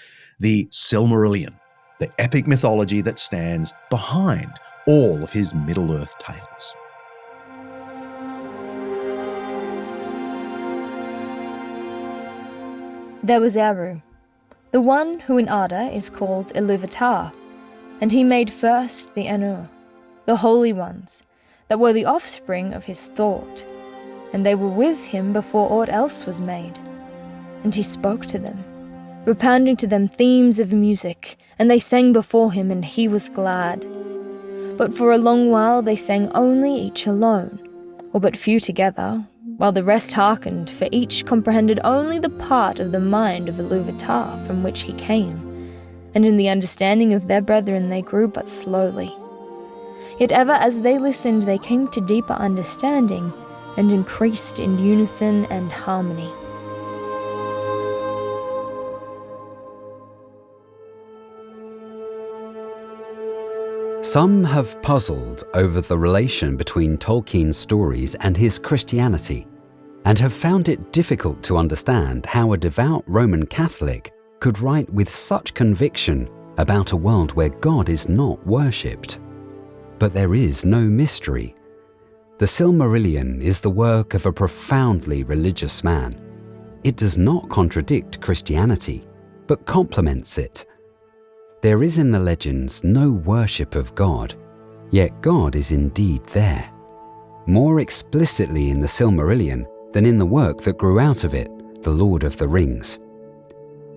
the Silmarillion, the epic mythology that stands behind all of his Middle-earth tales. There was Eru, the one who in Arda is called Ilúvatar, and he made first the Ainur, the holy ones, that were the offspring of his thought, and they were with him before aught else was made. And he spoke to them, propounding to them themes of music, and they sang before him, and he was glad. But for a long while they sang only each alone, or but few together, while the rest hearkened, for each comprehended only the part of the mind of Ilúvatar from which he came, and in the understanding of their brethren they grew but slowly. Yet ever as they listened they came to deeper understanding, and increased in unison and harmony. Some have puzzled over the relation between Tolkien's stories and his Christianity, and have found it difficult to understand how a devout Roman Catholic could write with such conviction about a world where God is not worshipped. But there is no mystery. The Silmarillion is the work of a profoundly religious man. It does not contradict Christianity, but complements it. There is in the legends no worship of God, yet God is indeed there, more explicitly in the Silmarillion than in the work that grew out of it, The Lord of the Rings.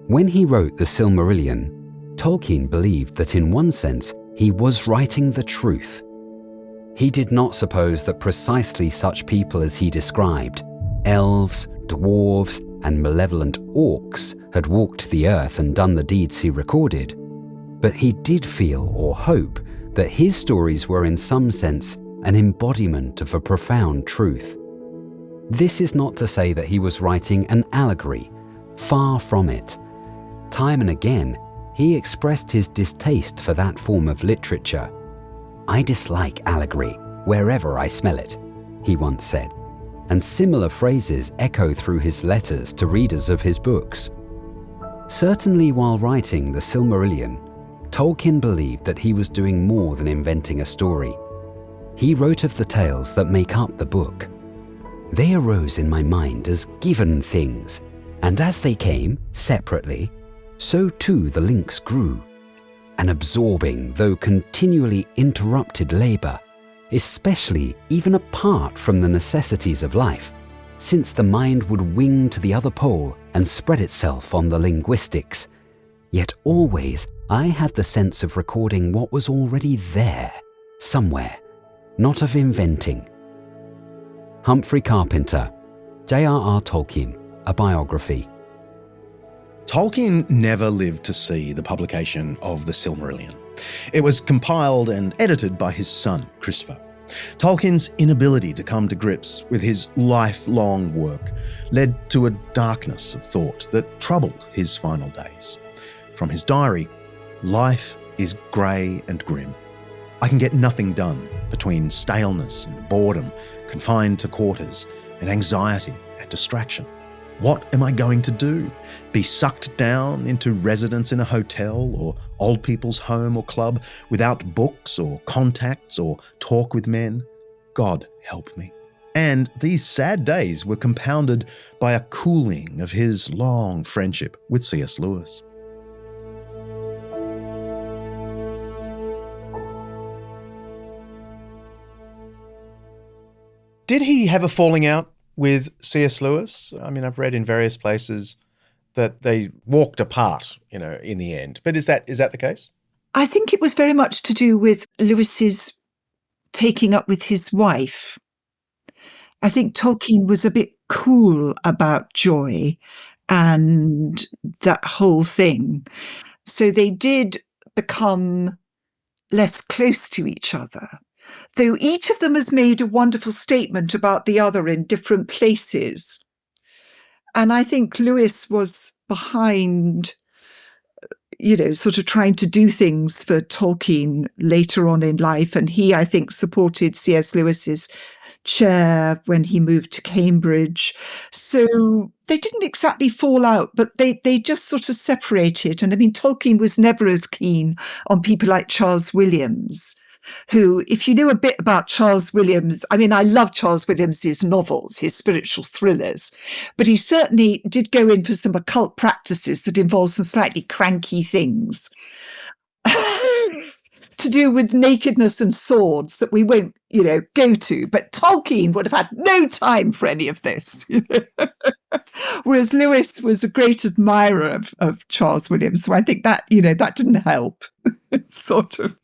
When he wrote the Silmarillion, Tolkien believed that in one sense he was writing the truth. He did not suppose that precisely such people as he described, elves, dwarves, and malevolent orcs, had walked the earth and done the deeds he recorded. But he did feel or hope that his stories were in some sense an embodiment of a profound truth. This is not to say that he was writing an allegory, far from it. Time and again, he expressed his distaste for that form of literature. "I dislike allegory wherever I smell it," he once said, and similar phrases echo through his letters to readers of his books. Certainly while writing the Silmarillion, Tolkien believed that he was doing more than inventing a story. He wrote of the tales that make up the book. They arose in my mind as given things, and as they came, separately, so too the links grew. An absorbing, though continually interrupted labour, especially even apart from the necessities of life, since the mind would wing to the other pole and spread itself on the linguistics. Yet always I had the sense of recording what was already there, somewhere, not of inventing. Humphrey Carpenter, J.R.R. Tolkien, a biography. Tolkien never lived to see the publication of the Silmarillion. It was compiled and edited by his son, Christopher. Tolkien's inability to come to grips with his lifelong work led to a darkness of thought that troubled his final days. From his diary, "Life is grey and grim. I can get nothing done between staleness and boredom, confined to quarters, and anxiety and distraction. What am I going to do? Be sucked down into residence in a hotel or old people's home or club without books or contacts or talk with men? God help me." And these sad days were compounded by a cooling of his long friendship with C.S. Lewis. Did he have a falling out with C.S. Lewis? I mean, I've read in various places that they walked apart, in the end. But is that the case? I think it was very much to do with Lewis's taking up with his wife. I think Tolkien was a bit cool about joy and that whole thing. So they did become less close to each other, though each of them has made a wonderful statement about the other in different places. And I think Lewis was behind, sort of trying to do things for Tolkien later on in life. And he, I think, supported C.S. Lewis's chair when he moved to Cambridge. So they didn't exactly fall out, but they just sort of separated. And I mean, Tolkien was never as keen on people like Charles Williams, who, if you know a bit about Charles Williams, I mean, I love Charles Williams's novels, his spiritual thrillers, but he certainly did go in for some occult practices that involved some slightly cranky things to do with nakedness and swords that we won't, go to. But Tolkien would have had no time for any of this. Whereas Lewis was a great admirer of Charles Williams. So I think that, that didn't help, sort of.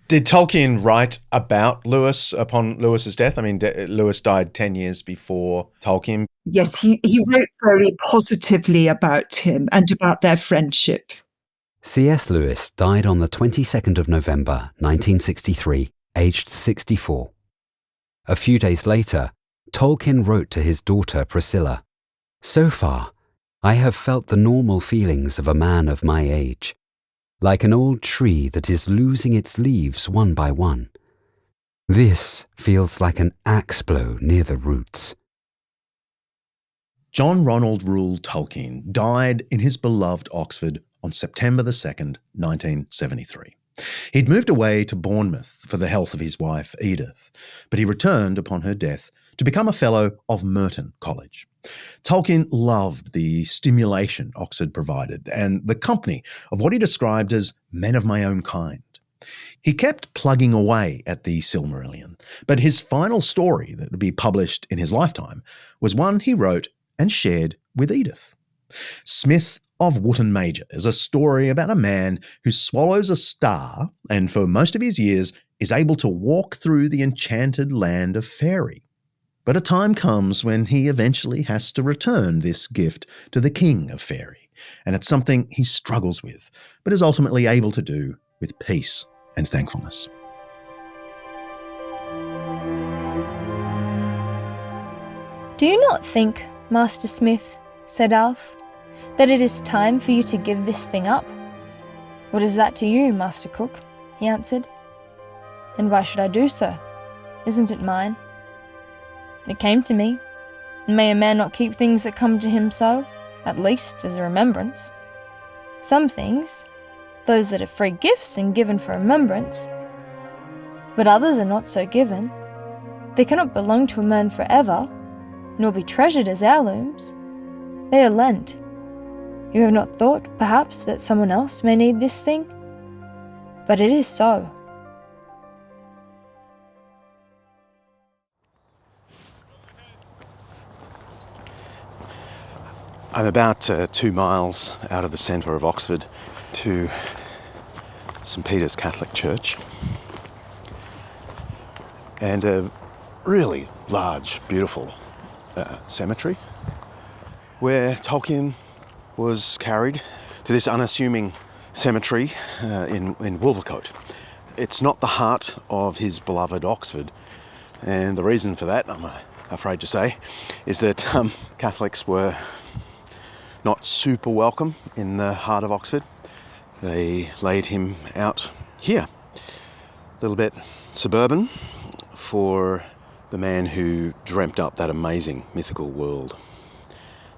Did Tolkien write about Lewis upon Lewis's death? I mean, Lewis died 10 years before Tolkien. Yes, he wrote very positively about him and about their friendship. C.S. Lewis died on the 22nd of November, 1963, aged 64. A few days later, Tolkien wrote to his daughter Priscilla, "So far, I have felt the normal feelings of a man of my age, like an old tree that is losing its leaves one by one. This feels like an axe blow near the roots." John Ronald Reuel Tolkien died in his beloved Oxford on September the 2nd, 1973. He'd moved away to Bournemouth for the health of his wife, Edith, but he returned upon her death to become a fellow of Merton College. Tolkien loved the stimulation Oxford provided and the company of what he described as men of my own kind. He kept plugging away at the Silmarillion, but his final story that would be published in his lifetime was one he wrote and shared with Edith. Smith of Wootton Major is a story about a man who swallows a star and for most of his years is able to walk through the enchanted land of Faerie. But a time comes when he eventually has to return this gift to the king of Faerie, and it's something he struggles with, but is ultimately able to do with peace and thankfulness. "Do you not think, Master Smith," said Alf, "that it is time for you to give this thing up?" "What is that to you, Master Cook?" he answered. "And why should I do so? Isn't it mine? It came to me, and may a man not keep things that come to him so, at least as a remembrance? Some things, those that are free gifts and given for remembrance, but others are not so given. They cannot belong to a man forever, nor be treasured as heirlooms. They are lent. You have not thought, perhaps, that someone else may need this thing? But it is so." I'm about 2 miles out of the centre of Oxford to St Peter's Catholic Church, and a really large, beautiful cemetery where Tolkien was carried to this unassuming cemetery in Wolvercote. It's not the heart of his beloved Oxford, and the reason for that, I'm afraid to say, is that Catholics were not super welcome in the heart of Oxford. They laid him out here, a little bit suburban, for the man who dreamt up that amazing mythical world.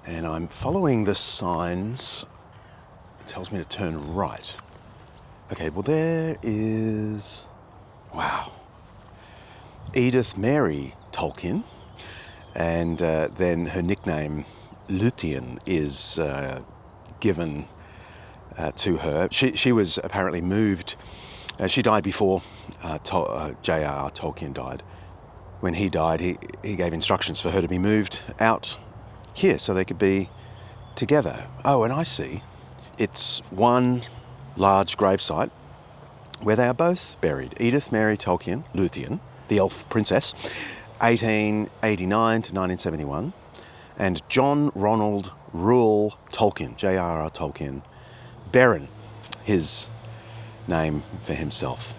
And I'm following the signs. It tells me to turn right. Okay, well there is, wow, Edith Mary Tolkien, and then her nickname Luthien is given to her. She was apparently moved. She died before J.R.R. Tolkien died. When he died, he gave instructions for her to be moved out here so they could be together. Oh, and I see. It's one large gravesite where they are both buried. Edith Mary Tolkien, Luthien, the elf princess, 1889 to 1971, and John Ronald Reuel Tolkien, J.R.R. Tolkien, Baron, his name for himself.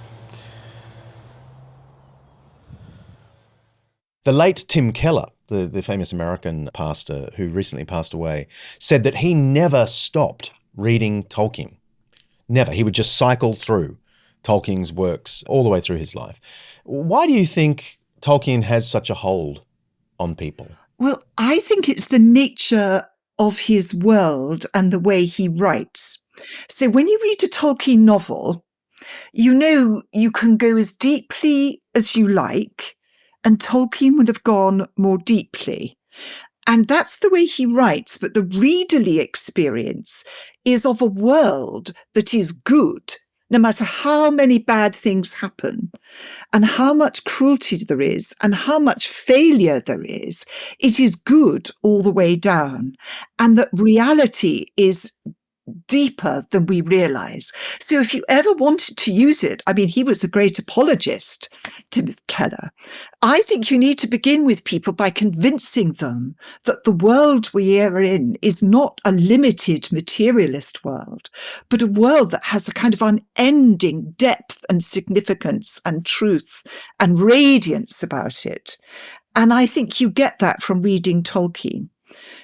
The late Tim Keller, the famous American pastor who recently passed away, said that he never stopped reading Tolkien. Never. He would just cycle through Tolkien's works all the way through his life. Why do you think Tolkien has such a hold on people? Well, I think it's the nature of his world and the way he writes. So when you read a Tolkien novel, you know you can go as deeply as you like, and Tolkien would have gone more deeply. And that's the way he writes, but the readerly experience is of a world that is good, no matter how many bad things happen, and how much cruelty there is, and how much failure there is. It is good all the way down, and that reality is deeper than we realize. So if you ever wanted to use it, I mean, he was a great apologist, Timothy Keller. I think you need to begin with people by convincing them that the world we are in is not a limited materialist world, but a world that has a kind of unending depth and significance and truth and radiance about it. And I think you get that from reading Tolkien.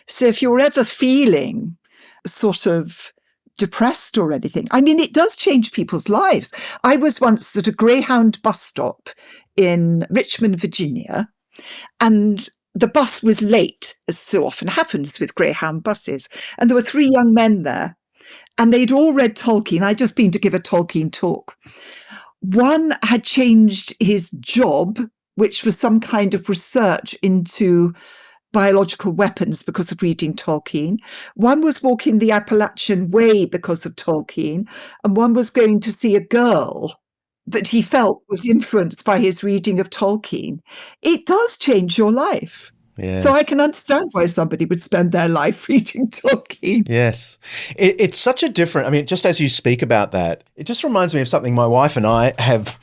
So if you're ever feeling sort of depressed or anything, I mean, it does change people's lives. I was once at a Greyhound bus stop in Richmond, Virginia, and the bus was late, as so often happens with Greyhound buses. And there were 3 young men there, and they'd all read Tolkien. I'd just been to give a Tolkien talk. One had changed his job, which was some kind of research into biological weapons because of reading Tolkien. One was walking the Appalachian Way because of Tolkien, and one was going to see a girl that he felt was influenced by his reading of Tolkien. It does change your life. Yes. So I can understand why somebody would spend their life reading Tolkien. Yes. It's such a different, I mean, just as you speak about that, it just reminds me of something my wife and I have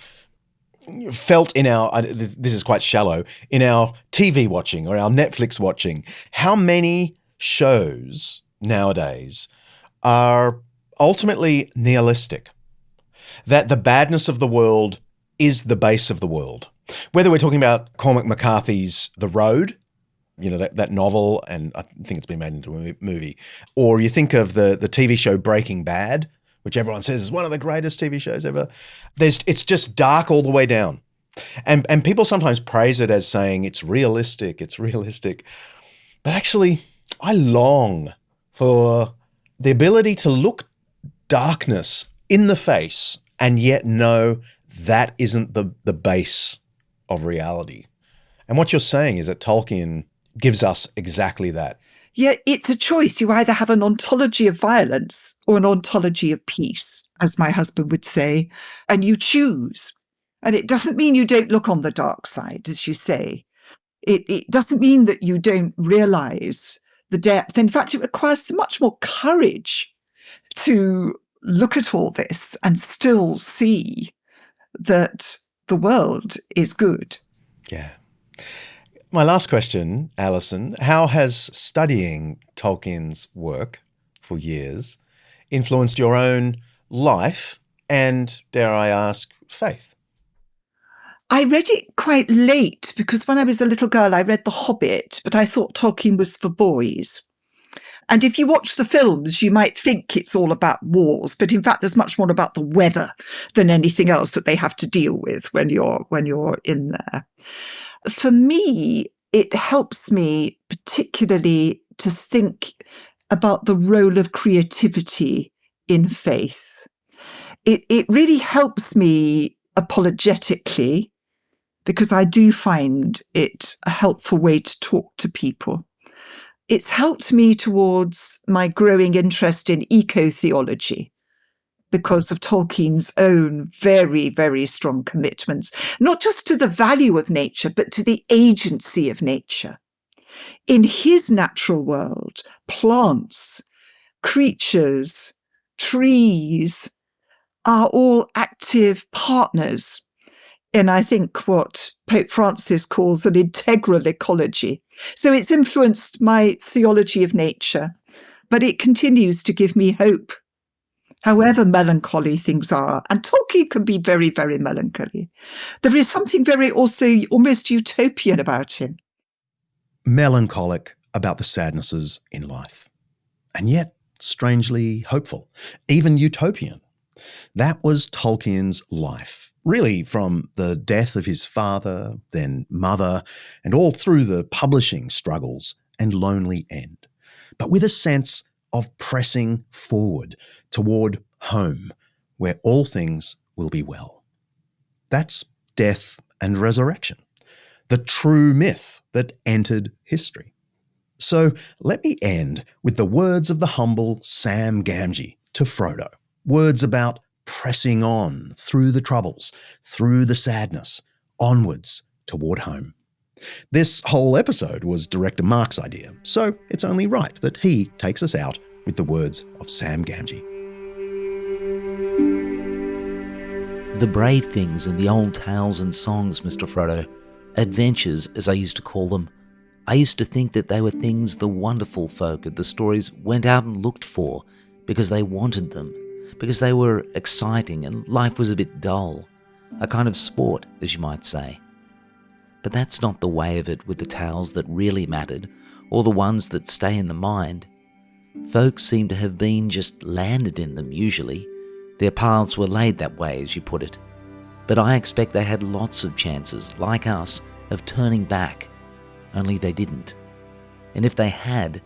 felt in our, this is quite shallow, in our TV watching or our Netflix watching. How many shows nowadays are ultimately nihilistic? That the badness of the world is the base of the world. Whether we're talking about Cormac McCarthy's The Road, you know, that novel, and I think it's been made into a movie, or you think of the TV show Breaking Bad, which everyone says is one of the greatest TV shows ever. It's just dark all the way down. And people sometimes praise it as saying it's realistic. But actually, I long for the ability to look darkness in the face and yet know that isn't the base of reality. And what you're saying is that Tolkien gives us exactly that. Yeah, it's a choice. You either have an ontology of violence or an ontology of peace, as my husband would say, and you choose. And it doesn't mean you don't look on the dark side, as you say. It doesn't mean that you don't realize the depth. In fact, it requires so much more courage to look at all this and still see that the world is good. Yeah. My last question, Alison, how has studying Tolkien's work for years influenced your own life and, dare I ask, faith? I read it quite late because when I was a little girl, I read The Hobbit, but I thought Tolkien was for boys. And if you watch the films, you might think it's all about wars, but in fact, there's much more about the weather than anything else that they have to deal with when you're in there. For me, it helps me particularly to think about the role of creativity in faith. It really helps me apologetically because I do find it a helpful way to talk to people. It's helped me towards my growing interest in eco-theology because of Tolkien's own very, very strong commitments, not just to the value of nature, but to the agency of nature. In his natural world, plants, creatures, trees are all active partners in, I think, what Pope Francis calls an integral ecology. So it's influenced my theology of nature, but it continues to give me hope, however melancholy things are. And Tolkien can be very, very melancholy. There is something very also almost utopian about him. Melancholic about the sadnesses in life, and yet strangely hopeful, even utopian. That was Tolkien's life, really, from the death of his father, then mother, and all through the publishing struggles and lonely end, but with a sense of pressing forward toward home, where all things will be well. That's death and resurrection, the true myth that entered history. So let me end with the words of the humble Sam Gamgee to Frodo, words about pressing on through the troubles, through the sadness, onwards toward home. This whole episode was Director Mark's idea, so it's only right that he takes us out with the words of Sam Gamgee. The brave things in the old tales and songs, Mr. Frodo, adventures as I used to call them, I used to think that they were things the wonderful folk of the stories went out and looked for because they wanted them, because they were exciting and life was a bit dull, a kind of sport, as you might say. But that's not the way of it with the tales that really mattered, or the ones that stay in the mind. Folks seem to have been just landed in them usually. Their paths were laid that way, as you put it. But I expect they had lots of chances, like us, of turning back. Only they didn't. And if they had,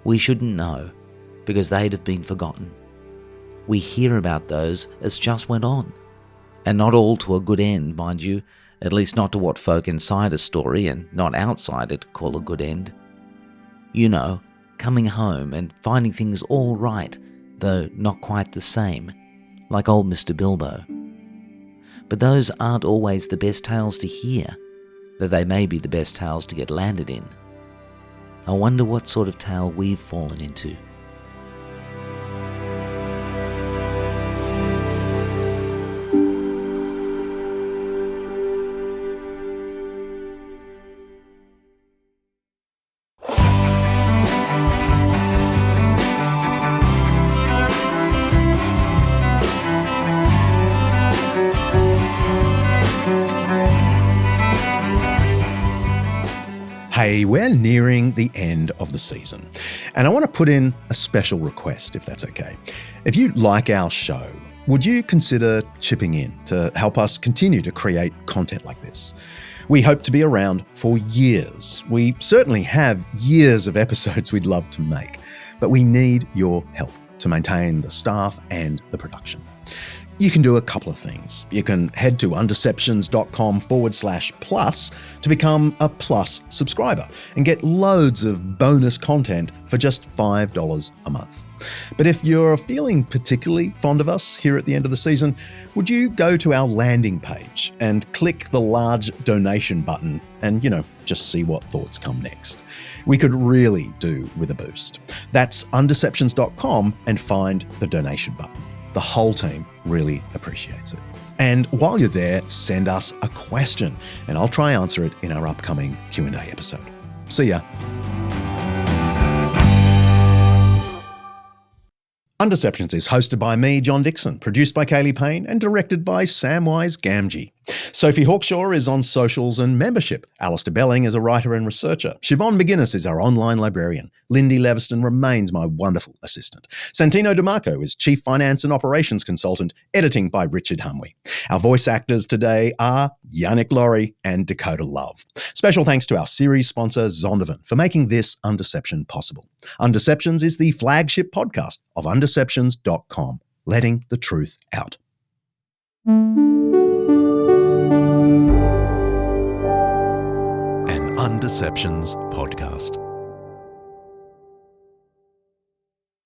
we shouldn't know, because they'd have been forgotten. We hear about those as just went on. And not all to a good end, mind you, at least not to what folk inside a story and not outside it call a good end. You know, coming home and finding things all right, though not quite the same, like old Mr. Bilbo. But those aren't always the best tales to hear, though they may be the best tales to get landed in. I wonder what sort of tale we've fallen into. Hey, we're nearing the end of the season, and I want to put in a special request, if that's okay. If you like our show, would you consider chipping in to help us continue to create content like this? We hope to be around for years. We certainly have years of episodes we'd love to make, but we need your help to maintain the staff and the production. You can do a couple of things. You can head to undeceptions.com/plus to become a Plus subscriber and get loads of bonus content for just $5 a month. But if you're feeling particularly fond of us here at the end of the season, would you go to our landing page and click the large donation button and, just see what thoughts come next? We could really do with a boost. That's undeceptions.com and find the donation button. The whole team really appreciates it. And while you're there, send us a question and I'll try answer it in our upcoming Q&A episode. See ya. Undeceptions is hosted by me, John Dixon, produced by Kaylee Payne, and directed by Samwise Gamgee. Sophie Hawkshaw is on socials and membership. Alistair Belling is a writer and researcher. Siobhan McGuinness is our online librarian. Lindy Leviston remains my wonderful assistant. Santino DeMarco is Chief Finance and Operations Consultant, editing by Richard Humwee. Our voice actors today are Yannick Laurie and Dakota Love. Special thanks to our series sponsor, Zondervan, for making this Undeception possible. Undeceptions is the flagship podcast of undeceptions.com, letting the truth out. An Undeceptions podcast.